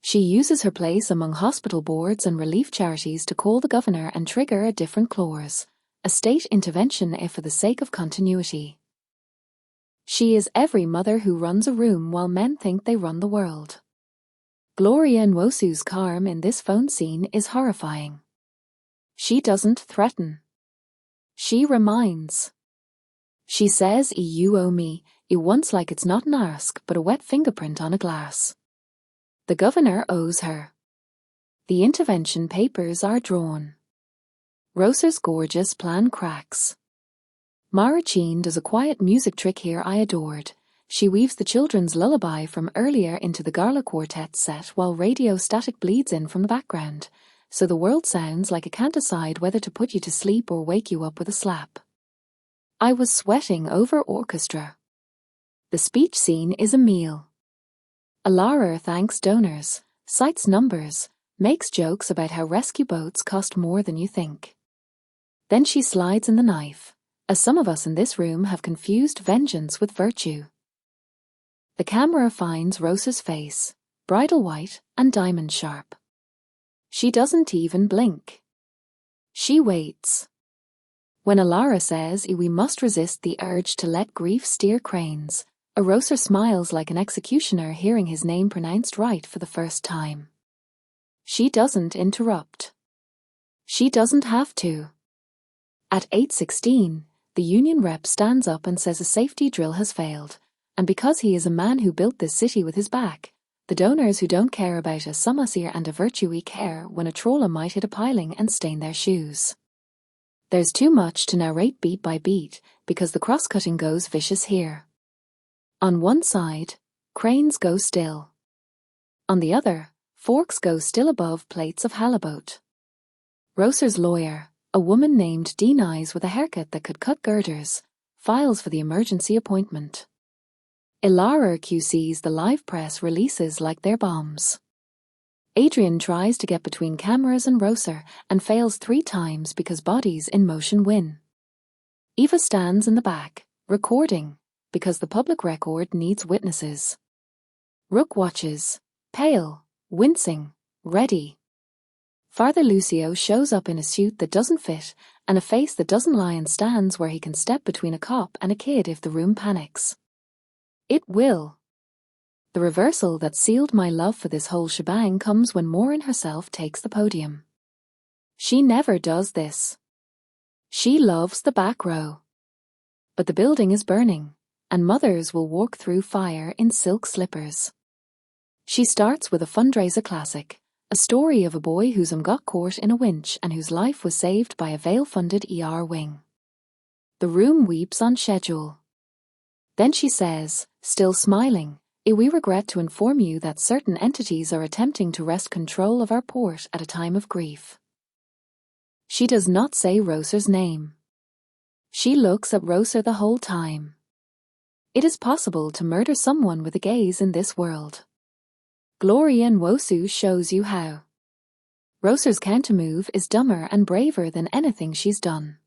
She uses her place among hospital boards and relief charities to call the governor and trigger a different clause, a state intervention if for the sake of continuity. She is every mother who runs a room while men think they run the world. Gloria Nwosu's calm in this phone scene is horrifying. She doesn't threaten. She reminds. She says, you owe me, It once like it's not an arsk but a wet fingerprint on a glass. The governor owes her. The intervention papers are drawn. Roser's gorgeous plan cracks. Mara Cheen does a quiet music trick here I adored. She weaves the children's lullaby from earlier into the Garla Quartet set while radio static bleeds in from the background, so the world sounds like it can't decide whether to put you to sleep or wake you up with a slap. I was sweating over orchestra. The speech scene is a meal. Alara thanks donors, cites numbers, makes jokes about how rescue boats cost more than you think. Then she slides in the knife, as some of us in this room have confused vengeance with virtue. The camera finds Roser's face, bridal white and diamond sharp. She doesn't even blink. She waits. When Alara says we must resist the urge to let grief steer cranes, Roser smiles like an executioner hearing his name pronounced right for the first time. She doesn't interrupt. She doesn't have to. At 8:16, the union rep stands up and says a safety drill has failed, and because he is a man who built this city with his back, the donors who don't care about a samasir and a virtue care when a trawler might hit a piling and stain their shoes. There's too much to narrate beat by beat because the cross-cutting goes vicious here. On one side, cranes go still. On the other, forks go still above plates of halibut. Roser's lawyer, a woman named Dean Eyes with a haircut that could cut girders, files for the emergency appointment. Ilara QCs the live press releases like they're bombs. Adrian tries to get between cameras and Roser and fails 3 times because bodies in motion win. Eva stands in the back, recording, because the public record needs witnesses. Rook watches, pale, wincing, ready. Father Lucio shows up in a suit that doesn't fit and a face that doesn't lie and stands where he can step between a cop and a kid if the room panics. It will. The reversal that sealed my love for this whole shebang comes when Maureen herself takes the podium. She never does this. She loves the back row. But the building is burning, and mothers will walk through fire in silk slippers. She starts with a fundraiser classic, a story of a boy whose got caught in a winch and whose life was saved by a Vale-funded ER wing. The room weeps on schedule. Then she says, still smiling, we regret to inform you that certain entities are attempting to wrest control of our port at a time of grief. She does not say Roser's name. She looks at Roser the whole time. It is possible to murder someone with a gaze in this world. Gloria Nwosu shows you how. Roser's countermove is dumber and braver than anything she's done.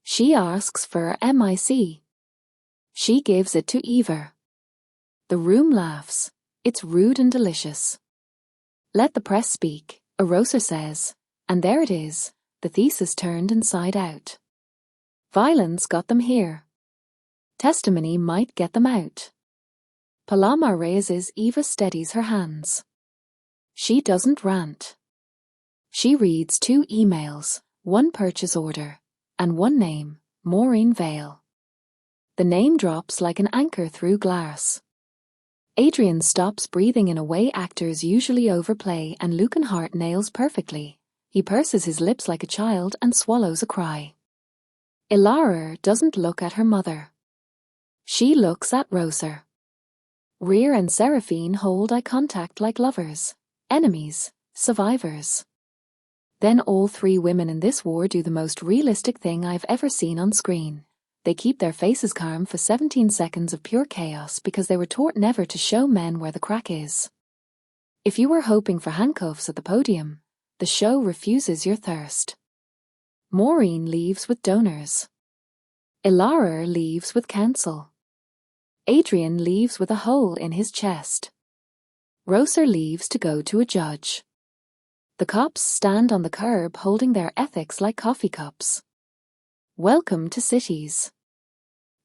She asks for MIC. She gives it to Eva. The room laughs. It's rude and delicious. Let the press speak, Roser says, and there it is, the thesis turned inside out. Violence got them here. Testimony might get them out. Paloma raises, Eva steadies her hands. She doesn't rant. She reads 2 emails, 1 purchase order, and 1 name, Maureen Vale. The name drops like an anchor through glass. Adrian stops breathing in a way actors usually overplay and Lucan Hart nails perfectly. He purses his lips like a child and swallows a cry. Ilara doesn't look at her mother. She looks at Roser. Rear and Seraphine hold eye contact like lovers, enemies, survivors. Then all 3 women in this war do the most realistic thing I've ever seen on screen. They keep their faces calm for 17 seconds of pure chaos because they were taught never to show men where the crack is. If you were hoping for handcuffs at the podium, the show refuses your thirst. Maureen leaves with donors. Ilara leaves with counsel. Adrian leaves with a hole in his chest. Roser leaves to go to a judge. The cops stand on the curb holding their ethics like coffee cups. Welcome to cities.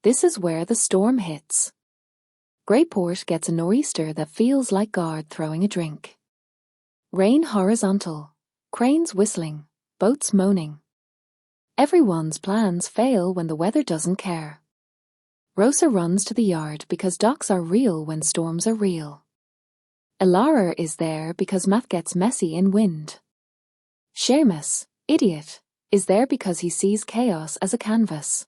This is where the storm hits. Greyport gets a nor'easter that feels like God throwing a drink. Rain horizontal, cranes whistling, boats moaning. Everyone's plans fail when the weather doesn't care. Rosa runs to the yard because docks are real when storms are real. Ilara is there because math gets messy in wind. Seamus, idiot, is there because he sees chaos as a canvas.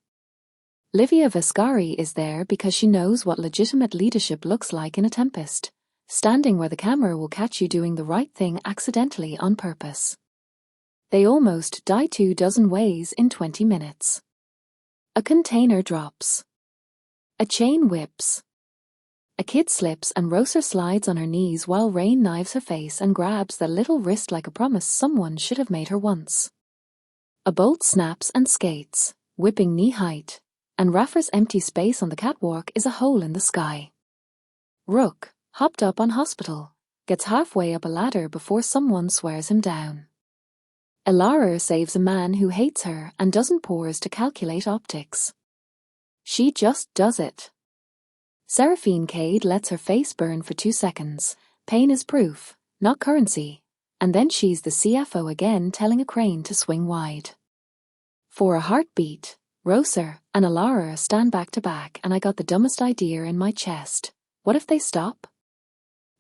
Livia Viscari is there because she knows what legitimate leadership looks like in a tempest, standing where the camera will catch you doing the right thing accidentally on purpose. They almost die 24 ways in 20 minutes. A container drops. A chain whips. A kid slips and Rosa slides on her knees while Rain knives her face and grabs that little wrist like a promise someone should have made her once. A bolt snaps and skates, whipping knee-height, and Raffer's empty space on the catwalk is a hole in the sky. Rook, hopped up on hospital, gets halfway up a ladder before someone swears him down. Ilara saves a man who hates her and doesn't pause to calculate optics. She just does it. Seraphine Cade lets her face burn for 2 seconds. Pain is proof, not currency. And then she's the CFO again telling a crane to swing wide. For a heartbeat, Rosa and Ilara stand back to back and I got the dumbest idea in my chest. What if they stop?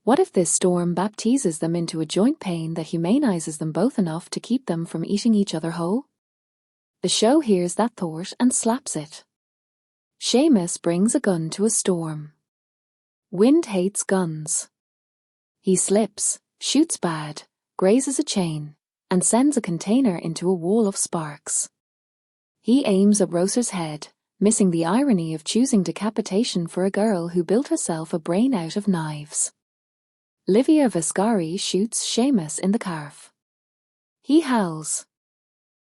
What if this storm baptizes them into a joint pain that humanizes them both enough to keep them from eating each other whole? The show hears that thought and slaps it. Seamus brings a gun to a storm. Wind hates guns. He slips, shoots bad, grazes a chain, and sends a container into a wall of sparks. He aims at Rosa's head, missing the irony of choosing decapitation for a girl who built herself a brain out of knives. Livia Viscari shoots Seamus in the calf. He howls.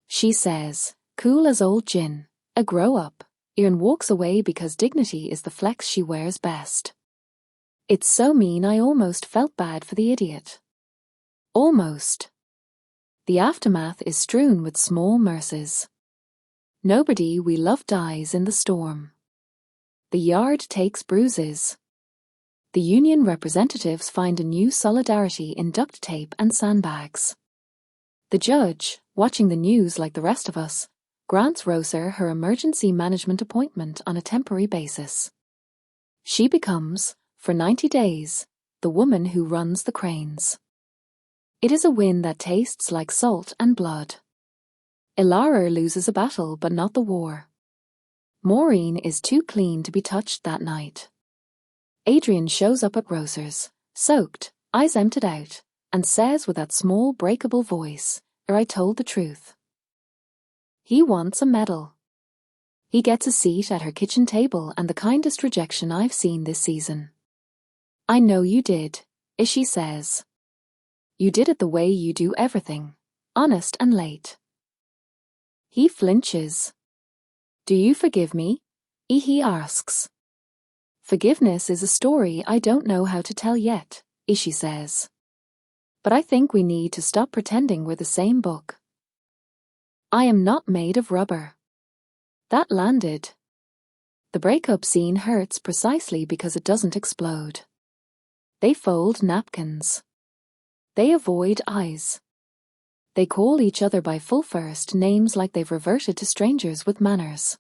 She says, cool as old gin, a grow-up. Ian walks away because dignity is the flex she wears best. It's so mean I almost felt bad for the idiot. Almost. The aftermath is strewn with small mercies. Nobody we love dies in the storm. The yard takes bruises. The union representatives find a new solidarity in duct tape and sandbags. The judge, watching the news like the rest of us, grants Rosa her emergency management appointment on a temporary basis. She becomes, for 90 days, the woman who runs the cranes. It is a win that tastes like salt and blood. Ilara loses a battle but not the war. Maureen is too clean to be touched that night. Adrian shows up at Rosa's, soaked, eyes emptied out, and says with that small breakable voice, I told the truth. He wants a medal. He gets a seat at her kitchen table and the kindest rejection I've seen this season. I know you did, Ishi says. You did it the way you do everything, honest and late. He flinches. Do you forgive me? He asks. Forgiveness is a story I don't know how to tell yet, Ishi says. But I think we need to stop pretending we're the same book. I am not made of rubber. That landed. The breakup scene hurts precisely because it doesn't explode. They fold napkins. They avoid eyes. They call each other by full first names like they've reverted to strangers with manners.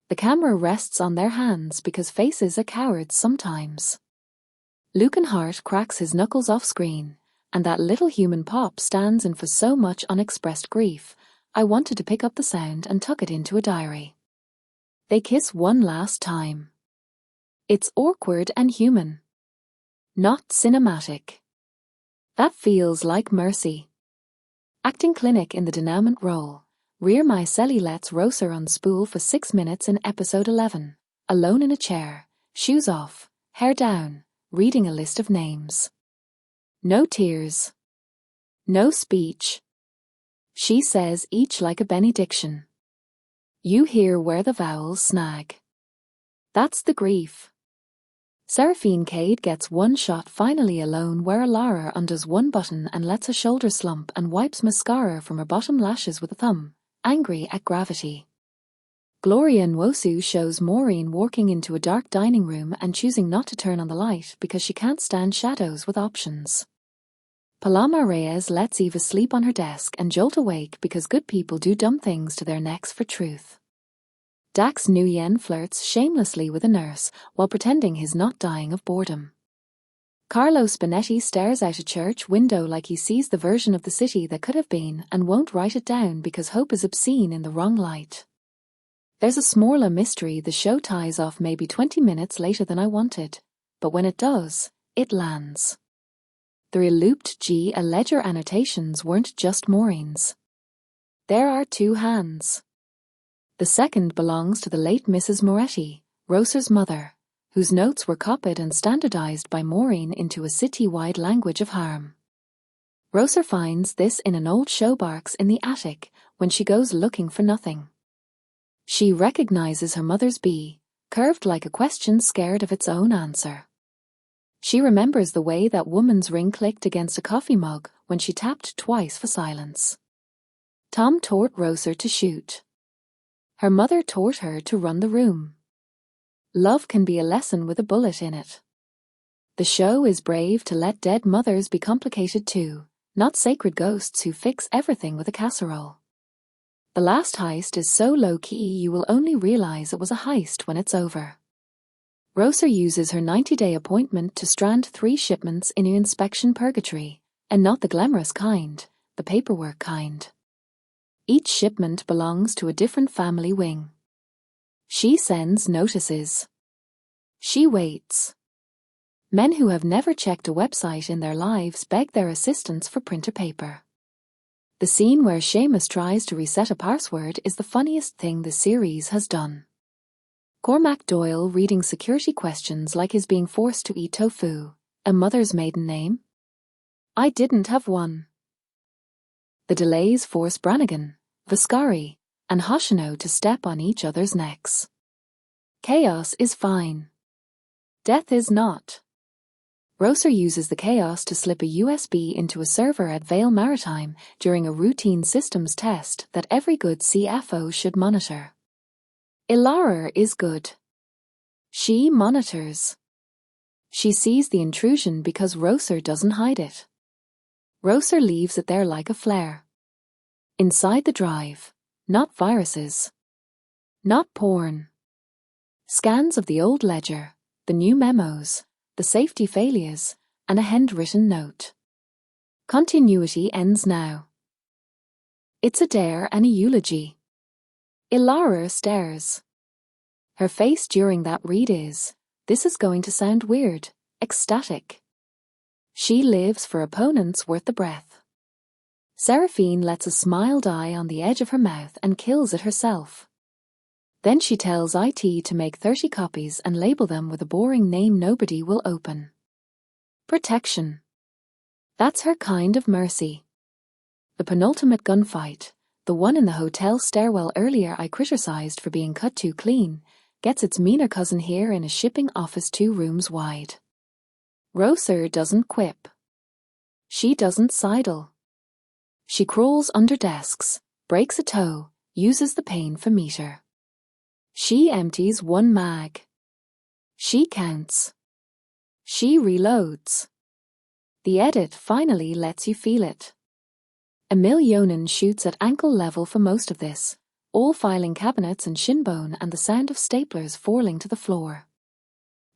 The camera rests on their hands because faces are cowards sometimes. Lucanhart cracks his knuckles off screen, and that little human pop stands in for so much unexpressed grief. I wanted to pick up the sound and tuck it into a diary. They kiss one last time. It's awkward and human. Not cinematic. That feels like mercy. Acting clinic in the denouement role. Rear Miceli lets Rosa unspool for 6 minutes in episode 11, alone in a chair, shoes off, hair down, reading a list of names. No tears. No speech. She says each like a benediction. You hear where the vowels snag. That's the grief. Seraphine Cade gets one shot finally alone where Ilara undoes one button and lets her shoulder slump and wipes mascara from her bottom lashes with a thumb, angry at gravity. Gloria Nwosu shows Maureen walking into a dark dining room and choosing not to turn on the light because she can't stand shadows with options. Paloma Reyes lets Eva sleep on her desk and jolt awake because good people do dumb things to their necks for truth. Dax Nguyen flirts shamelessly with a nurse while pretending he's not dying of boredom. Carlos Bonetti stares out a church window like he sees the version of the city that could have been and won't write it down because hope is obscene in the wrong light. There's a Smorla mystery the show ties off maybe 20 minutes later than I wanted, but when it does, it lands. The relooped G. A ledger annotations weren't just Maureen's. There are two hands. The second belongs to the late Mrs. Moretti, Roser's mother, whose notes were copied and standardized by Maureen into a city-wide language of harm. Roser finds this in an old showbox in the attic when she goes looking for nothing. She recognizes her mother's B, curved like a question scared of its own answer. She remembers the way that woman's ring clicked against a coffee mug when she tapped twice for silence. Tom taught Roser to shoot. Her mother taught her to run the room. Love can be a lesson with a bullet in it. The show is brave to let dead mothers be complicated too, not sacred ghosts who fix everything with a casserole. The last heist is so low-key you will only realize it was a heist when it's over. Roser uses her 90-day appointment to strand 3 shipments in inspection purgatory, and not the glamorous kind, the paperwork kind. Each shipment belongs to a different family wing. She sends notices. She waits. Men who have never checked a website in their lives beg their assistants for printer paper. The scene where Seamus tries to reset a password is the funniest thing the series has done. Cormac Doyle reading security questions like he's being forced to eat tofu. A mother's maiden name? I didn't have one. The delays force Brannigan, Viscari, and Hoshino to step on each other's necks. Chaos is fine. Death is not. Roser uses the chaos to slip a USB into a server at Vale Maritime during a routine systems test that every good CFO should monitor. Ilara is good. She monitors. She sees the intrusion because Roser doesn't hide it. Roser leaves it there like a flare. Inside the drive, not viruses. Not porn. Scans of the old ledger, the new memos, the safety failures, and a handwritten note. Continuity ends now. It's a dare and a eulogy. Ilara stares. Her face during that read is, this is going to sound weird, ecstatic. She lives for opponents worth the breath. Seraphine lets a smile die on the edge of her mouth and kills it herself. Then she tells IT to make 30 copies and label them with a boring name nobody will open. Protection. That's her kind of mercy. The penultimate gunfight, the one in the hotel stairwell earlier I criticized for being cut too clean, gets its meaner cousin here in a shipping office 2 rooms wide. Roser doesn't quip. She doesn't sidle. She crawls under desks, breaks a toe, uses the pain for meter. She empties 1 mag. She counts. She reloads. The edit finally lets you feel it. Emil Yonan shoots at ankle level for most of this, all filing cabinets and shinbone and the sound of staplers falling to the floor.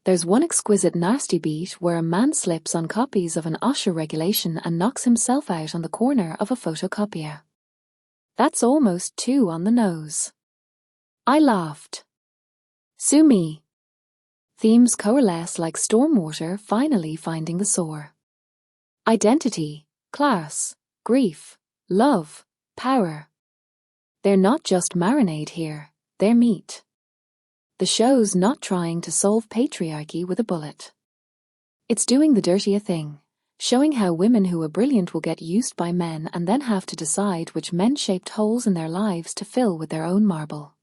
There's one exquisite nasty beat where a man slips on copies of an OSHA regulation and knocks himself out on the corner of a photocopier. That's almost too on the nose. I laughed. Sue me. Themes coalesce like stormwater finally finding the soar. Identity, class, grief, love, power. They're not just marinade here, they're meat. The show's not trying to solve patriarchy with a bullet. It's doing the dirtier thing, showing how women who are brilliant will get used by men and then have to decide which men-shaped holes in their lives to fill with their own marble.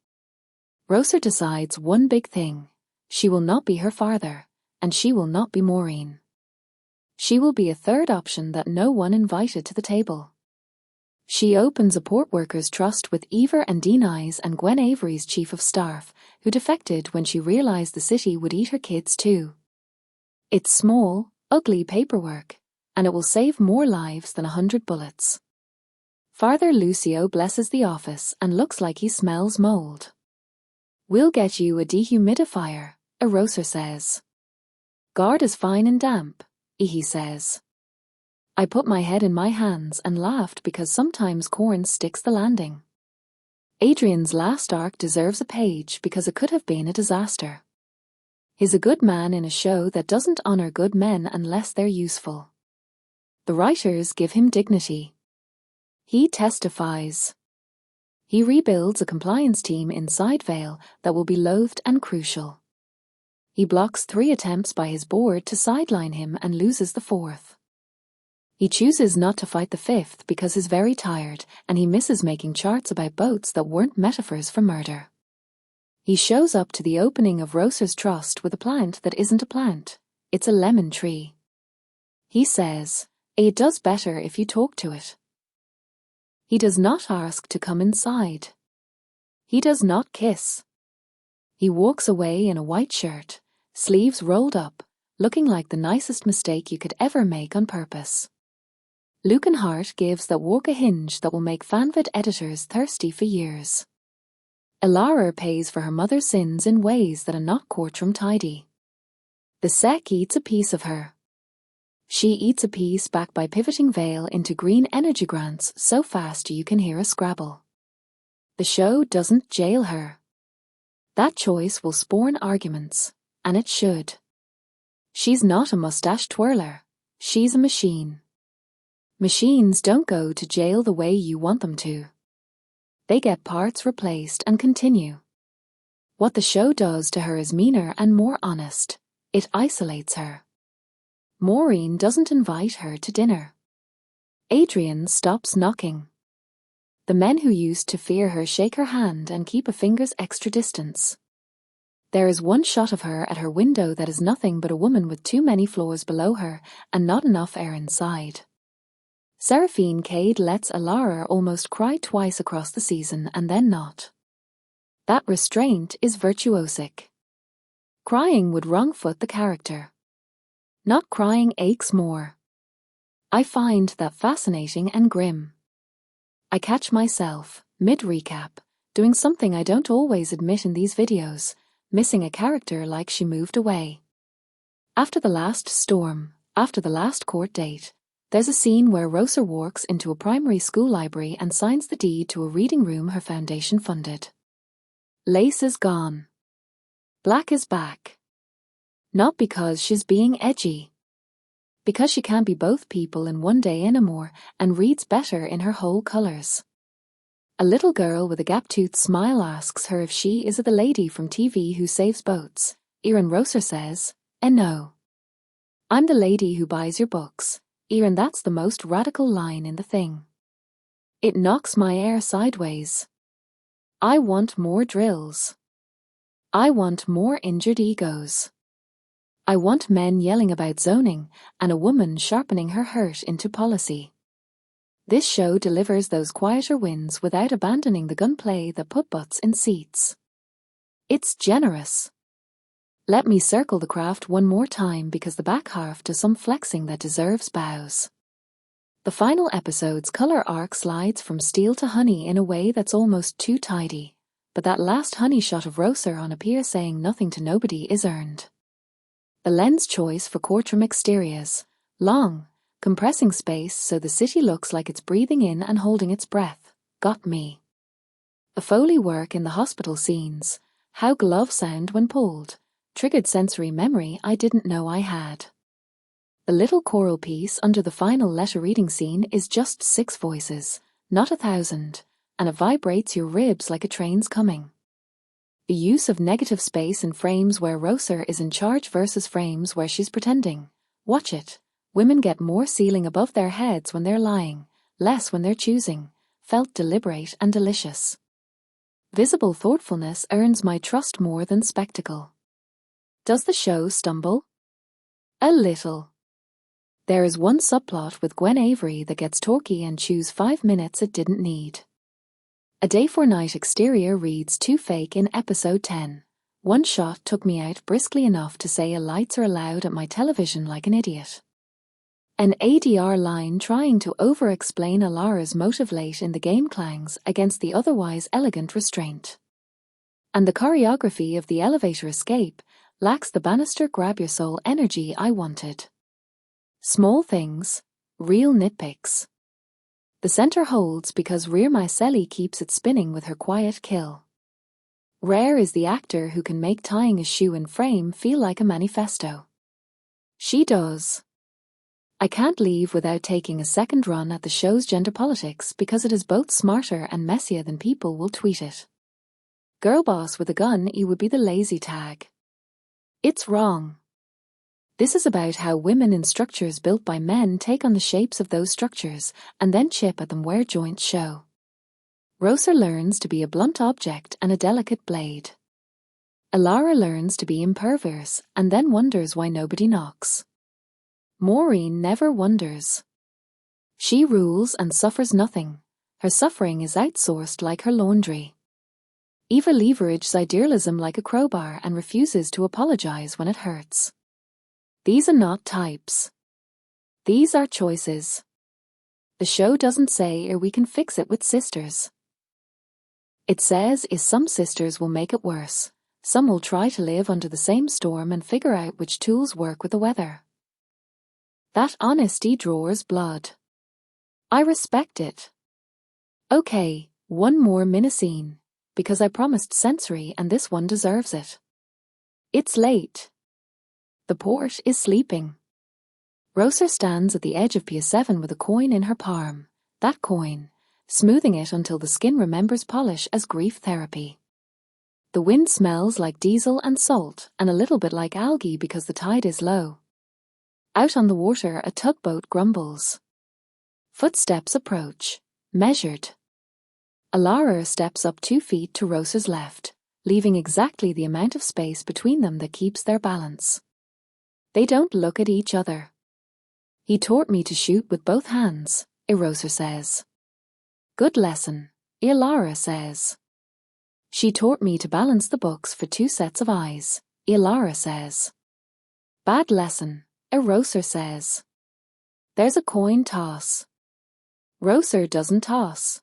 Roser decides one big thing. She will not be her father, and she will not be Maureen. She will be a third option that no one invited to the table. She opens a port workers' trust with Ever and Dean Eyes and Gwen Avery's chief of staff, who defected when she realized the city would eat her kids too. It's small, ugly paperwork, and it will save more lives than 100 bullets. Father Lucio blesses the office and looks like he smells mold. We'll get you a dehumidifier, Eroser says. Guard is fine and damp, Ihi says. I put my head in my hands and laughed because sometimes corn sticks the landing. Adrian's last arc deserves a page because it could have been a disaster. He's a good man in a show that doesn't honor good men unless they're useful. The writers give him dignity. He testifies. He rebuilds a compliance team inside Vale that will be loathed and crucial. He blocks 3 attempts by his board to sideline him and loses the 4th. He chooses not to fight the 5th because he's very tired and he misses making charts about boats that weren't metaphors for murder. He shows up to the opening of Roser's Trust with a plant that isn't a plant. It's a lemon tree. He says, "It does better if you talk to it." He does not ask to come inside. He does not kiss. He walks away in a white shirt, sleeves rolled up, looking like the nicest mistake you could ever make on purpose. Lucan Hart gives that walk a hinge that will make fanvid editors thirsty for years. Elara pays for her mother's sins in ways that are not courtroom tidy. The Sec eats a piece of her. She eats a piece back by pivoting Vale into green energy grants so fast you can hear a Scrabble. The show doesn't jail her. That choice will spawn arguments, and it should. She's not a mustache twirler. She's a machine. Machines don't go to jail the way you want them to. They get parts replaced and continue. What the show does to her is meaner and more honest. It isolates her. Maureen doesn't invite her to dinner. Adrian stops knocking. The men who used to fear her shake her hand and keep a finger's extra distance. There is one shot of her at her window that is nothing but a woman with too many floors below her and not enough air inside. Seraphine Cade lets Elara almost cry twice across the season and then not. That restraint is virtuosic. Crying would wrong-foot the character. Not crying aches more. I find that fascinating and grim. I catch myself, mid-recap, doing something I don't always admit in these videos, missing a character like she moved away. After the last storm, after the last court date, there's a scene where Roser walks into a primary school library and signs the deed to a reading room her foundation funded. Lace is gone. Black is back. Not because she's being edgy. Because she can't be both people in one day anymore and reads better in her whole colours. A little girl with a gap-toothed smile asks her if she is the lady from TV who saves boats. Erin Roser says, no. I'm the lady who buys your books. Erin, that's the most radical line in the thing. It knocks my air sideways. I want more drills. I want more injured egos. I want men yelling about zoning and a woman sharpening her hurt into policy. This show delivers those quieter wins without abandoning the gunplay that put butts in seats. It's generous. Let me circle the craft one more time because the back half does some flexing that deserves bows. The final episode's color arc slides from steel to honey in a way that's almost too tidy, but that last honey shot of Roser on a pier saying nothing to nobody is earned. The lens choice for courtroom exteriors, long, compressing space so the city looks like it's breathing in and holding its breath, got me. The Foley work in the hospital scenes, how gloves sound when pulled, triggered sensory memory I didn't know I had. The little choral piece under the final letter reading scene is just 6 voices, not 1,000, and it vibrates your ribs like a train's coming. The use of negative space in frames where Roser is in charge versus frames where she's pretending. Watch it. Women get more ceiling above their heads when they're lying, less when they're choosing. Felt deliberate and delicious. Visible thoughtfulness earns my trust more than spectacle. Does the show stumble? A little. There is one subplot with Gwen Avery that gets talky and chews 5 minutes it didn't need. A Day for Night exterior reads too fake in episode 10. One shot took me out briskly enough to say lights are allowed at my television like an idiot. An ADR line trying to over-explain Elara's motive late in the game clangs against the otherwise elegant restraint. And the choreography of the elevator escape lacks the banister grab your soul energy I wanted. Small things, real nitpicks. The center holds because Rear Myceli keeps it spinning with her quiet kill. Rare is the actor who can make tying a shoe in frame feel like a manifesto. She does. I can't leave without taking a second run at the show's gender politics because it is both smarter and messier than people will tweet it. Girl boss with a gun, he would be the lazy tag. It's wrong. This is about how women in structures built by men take on the shapes of those structures and then chip at them where joints show. Rosa learns to be a blunt object and a delicate blade. Alara learns to be impervious and then wonders why nobody knocks. Maureen never wonders. She rules and suffers nothing. Her suffering is outsourced like her laundry. Eva leverages idealism like a crowbar and refuses to apologize when it hurts. These are not types. These are choices. The show doesn't say or we can fix it with sisters. It says is some sisters will make it worse. Some will try to live under the same storm and figure out which tools work with the weather. That honesty draws blood. I respect it. Okay, one more miniscene, because I promised sensory and this one deserves it. It's late. The port is sleeping. Rosa stands at the edge of Pier 7 with a coin in her palm. That coin, smoothing it until the skin remembers polish as grief therapy. The wind smells like diesel and salt and a little bit like algae because the tide is low. Out on the water, a tugboat grumbles. Footsteps approach, measured. Alara steps up 2 feet to Rosa's left, leaving exactly the amount of space between them that keeps their balance. They don't look at each other. He taught me to shoot with both hands, Rosa says. Good lesson, Alara says. She taught me to balance the books for 2 sets of eyes, Alara says. Bad lesson, Rosa says. There's a coin toss. Rosa doesn't toss.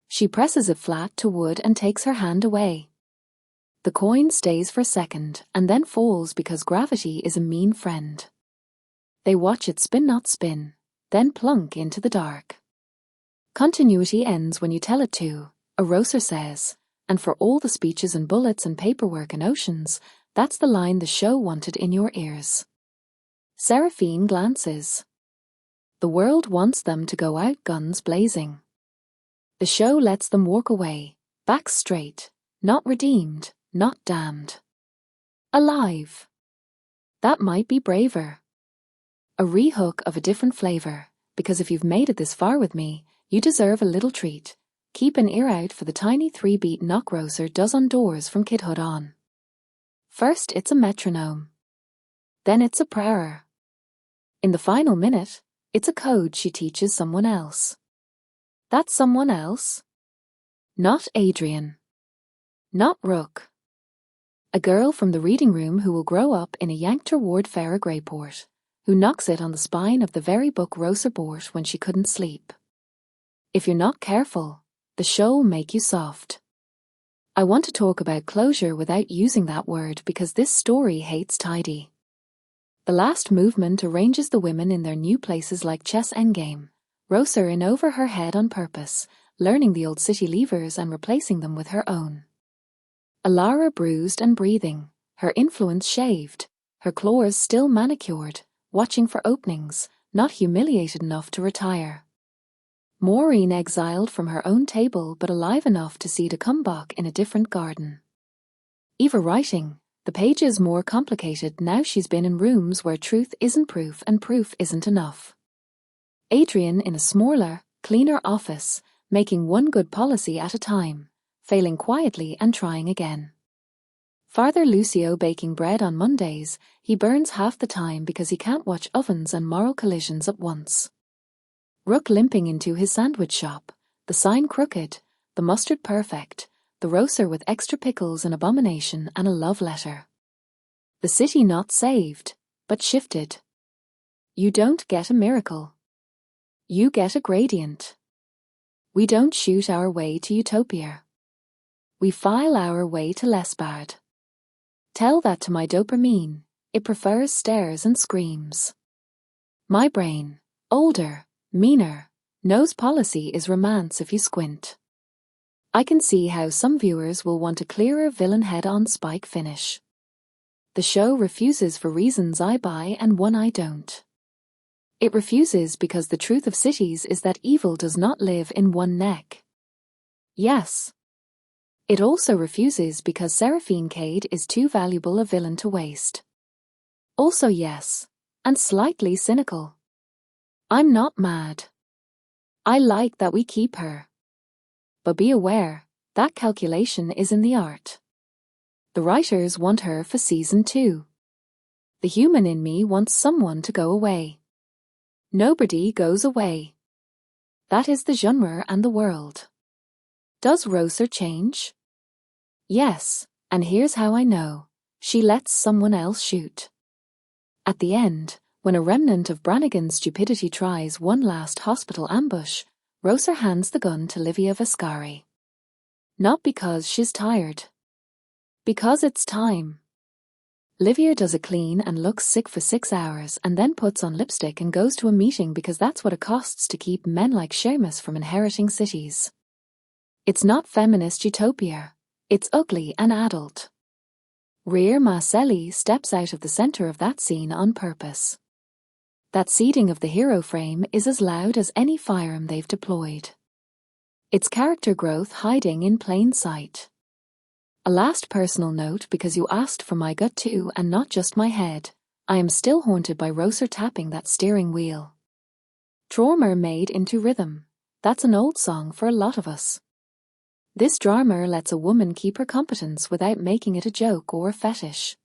She presses it flat to wood and takes her hand away. The coin stays for a second and then falls because gravity is a mean friend. They watch it spin not spin, then plunk into the dark. Continuity ends when you tell it to, Rosa says, and for all the speeches and bullets and paperwork and oceans, that's the line the show wanted in your ears. Seraphine glances. The world wants them to go out guns blazing. The show lets them walk away, back straight, not redeemed, not damned. Alive. That might be braver. A rehook of a different flavor, because if you've made it this far with me, you deserve a little treat. Keep an ear out for the tiny 3-beat knock Rosa does on doors from kidhood on. First it's a metronome. Then it's a prayer. In the final minute, it's a code she teaches someone else. That someone else? Not Adrian. Not Rook. A girl from the reading room who will grow up in a Yankter Ward Farah Greyport, who knocks it on the spine of the very book Rosa bought when she couldn't sleep. If you're not careful, the show'll make you soft. I want to talk about closure without using that word because this story hates tidy. The last movement arranges the women in their new places like chess endgame, Rosa in over her head on purpose, learning the old city levers and replacing them with her own. Alara bruised and breathing, her influence shaved, her claws still manicured, watching for openings, not humiliated enough to retire. Maureen exiled from her own table but alive enough to see the comeback in a different garden. Eva writing, the page is more complicated now she's been in rooms where truth isn't proof and proof isn't enough. Adrian in a smaller, cleaner office, making one good policy at a time, failing quietly and trying again. Father Lucio baking bread on Mondays, he burns half the time because he can't watch ovens and moral collisions at once. Rook limping into his sandwich shop, the sign crooked, the mustard perfect, the Rosa with extra pickles, an abomination and a love letter. The city not saved, but shifted. You don't get a miracle. You get a gradient. We don't shoot our way to utopia. We file our way to Lesbard. Tell that to my dopamine, it prefers stares and screams. My brain, older, meaner, knows policy is romance if you squint. I can see how some viewers will want a clearer villain head-on spike finish. The show refuses for reasons I buy and one I don't. It refuses because the truth of cities is that evil does not live in one neck. Yes. It also refuses because Seraphine Cade is too valuable a villain to waste. Also yes, and slightly cynical. I'm not mad. I like that we keep her. But be aware, that calculation is in the art. The writers want her for season 2. The human in me wants someone to go away. Nobody goes away. That is the genre and the world. Does Roser change? Yes, and here's how I know. She lets someone else shoot. At the end, when a remnant of Brannigan's stupidity tries one last hospital ambush, Roser hands the gun to Livia Vascari. Not because she's tired. Because it's time. Livia does a clean and looks sick for 6 hours and then puts on lipstick and goes to a meeting because that's what it costs to keep men like Seamus from inheriting cities. It's not feminist utopia. It's ugly and adult. Rear Marcelli steps out of the center of that scene on purpose. That seeding of the hero frame is as loud as any firearm they've deployed. It's character growth hiding in plain sight. A last personal note because you asked for my gut too and not just my head. I am still haunted by Roser tapping that steering wheel. Trauma made into rhythm. That's an old song for a lot of us. This drama lets a woman keep her competence without making it a joke or a fetish.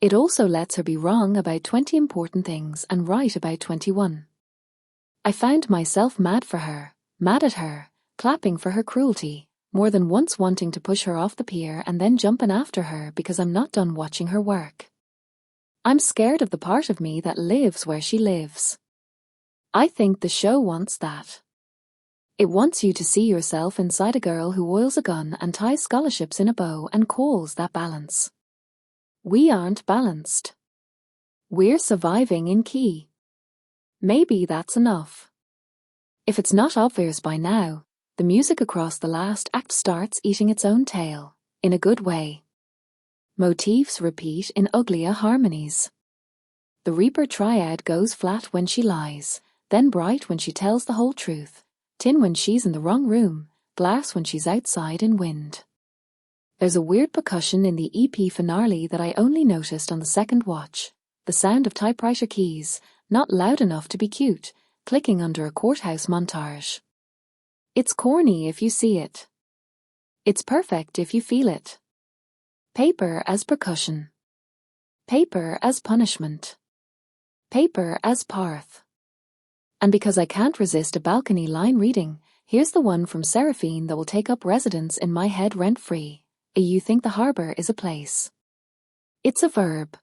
It also lets her be wrong about 20 important things and right about 21. I found myself mad for her, mad at her, clapping for her cruelty, more than once wanting to push her off the pier and then jumping after her because I'm not done watching her work. I'm scared of the part of me that lives where she lives. I think the show wants that. It wants you to see yourself inside a girl who oils a gun and ties scholarships in a bow and calls that balance. We aren't balanced. We're surviving in key. Maybe that's enough. If it's not obvious by now, the music across the last act starts eating its own tail, in a good way. Motifs repeat in uglier harmonies. The Reaper triad goes flat when she lies, then bright when she tells the whole truth, tin when she's in the wrong room, glass when she's outside in wind. There's a weird percussion in the EP finale that I only noticed on the second watch, the sound of typewriter keys, not loud enough to be cute, clicking under a courthouse montage. It's corny if you see it. It's perfect if you feel it. Paper as percussion. Paper as punishment. Paper as parth. And because I can't resist a balcony line reading, here's the one from Seraphine that will take up residence in my head rent-free. You think the harbor is a place. It's a verb.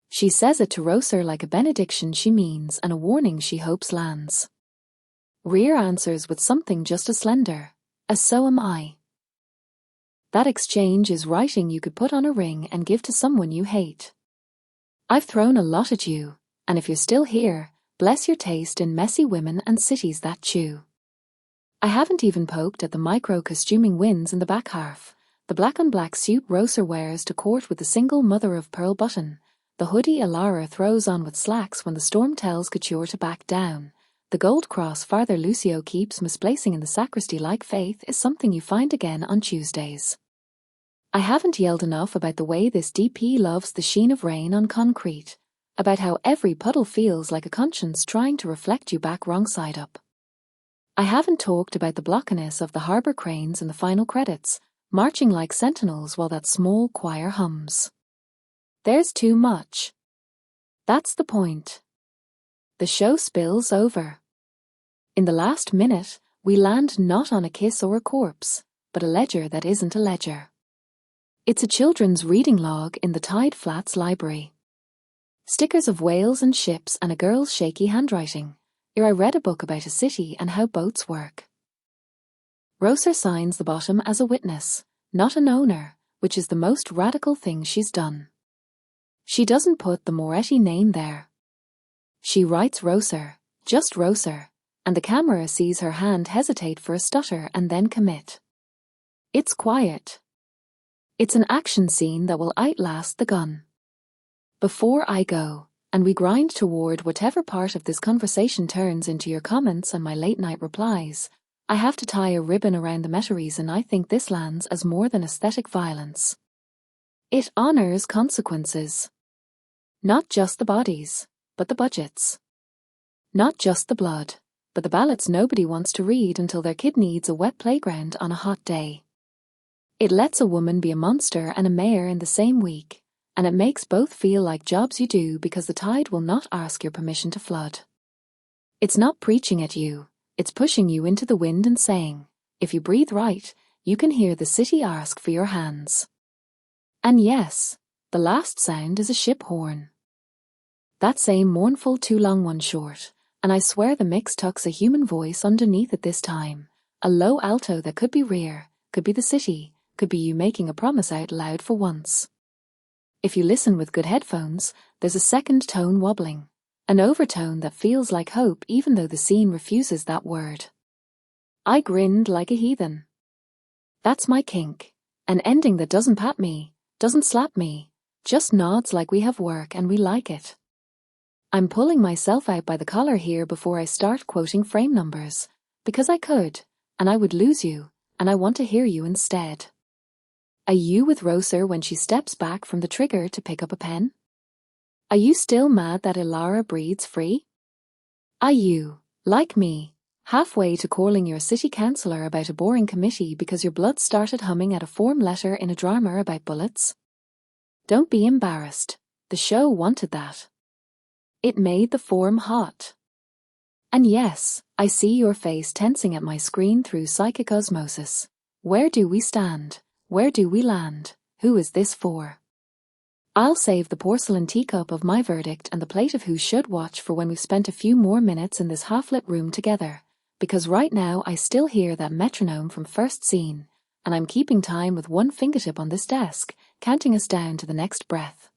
She says it to Roser like a benediction she means and a warning she hopes lands. Rear answers with something just as slender, as so am I. That exchange is writing you could put on a ring and give to someone you hate. I've thrown a lot at you, and if you're still here, bless your taste in messy women and cities that chew. I haven't even poked at the micro-costuming wins in the back half, the black-on-black suit Roser wears to court with a single mother-of-pearl button, the hoodie Alara throws on with slacks when the storm tells Couture to back down, the gold cross Father Lucio keeps misplacing in the sacristy like faith is something you find again on Tuesdays. I haven't yelled enough about the way this DP loves the sheen of rain on concrete, about how every puddle feels like a conscience trying to reflect you back wrong side up. I haven't talked about the blockiness of the harbour cranes in the final credits, marching like sentinels while that small choir hums. There's too much. That's the point. The show spills over. In the last minute, we land not on a kiss or a corpse, but a ledger that isn't a ledger. It's a children's reading log in the Tide Flats library. Stickers of whales and ships and a girl's shaky handwriting. I read a book about a city and how boats work. Roser signs the bottom as a witness, not an owner, which is the most radical thing she's done. She doesn't put the Moretti name there. She writes Roser, just Roser, and the camera sees her hand hesitate for a stutter and then commit. It's quiet. It's an action scene that will outlast the gun. Before I go, and we grind toward whatever part of this conversation turns into your comments and my late-night replies, I have to tie a ribbon around the meta-reason I think this lands as more than aesthetic violence. It honors consequences. Not just the bodies, but the budgets. Not just the blood, but the ballots nobody wants to read until their kid needs a wet playground on a hot day. It lets a woman be a monster and a mayor in the same week, and it makes both feel like jobs you do because the tide will not ask your permission to flood. It's not preaching at you, it's pushing you into the wind and saying, if you breathe right, you can hear the city ask for your hands. And yes, the last sound is a ship horn. That same mournful too long one short, and I swear the mix tucks a human voice underneath it this time, a low alto that could be rear, could be the city, could be you making a promise out loud for once. If you listen with good headphones, there's a second tone wobbling, an overtone that feels like hope even though the scene refuses that word. I grinned like a heathen. That's my kink, an ending that doesn't pat me, doesn't slap me, just nods like we have work and we like it. I'm pulling myself out by the collar here before I start quoting frame numbers, because I could, and I would lose you, and I want to hear you instead. Are you with Roser when she steps back from the trigger to pick up a pen? Are you still mad that Ilara breathes free? Are you, like me, halfway to calling your city councillor about a boring committee because your blood started humming at a form letter in a drama about bullets? Don't be embarrassed. The show wanted that. It made the form hot. And yes, I see your face tensing at my screen through psychic osmosis. Where do we stand? Where do we land? Who is this for? I'll save the porcelain teacup of my verdict and the plate of who should watch for when we've spent a few more minutes in this half-lit room together, because right now I still hear that metronome from first scene, and I'm keeping time with one fingertip on this desk, counting us down to the next breath.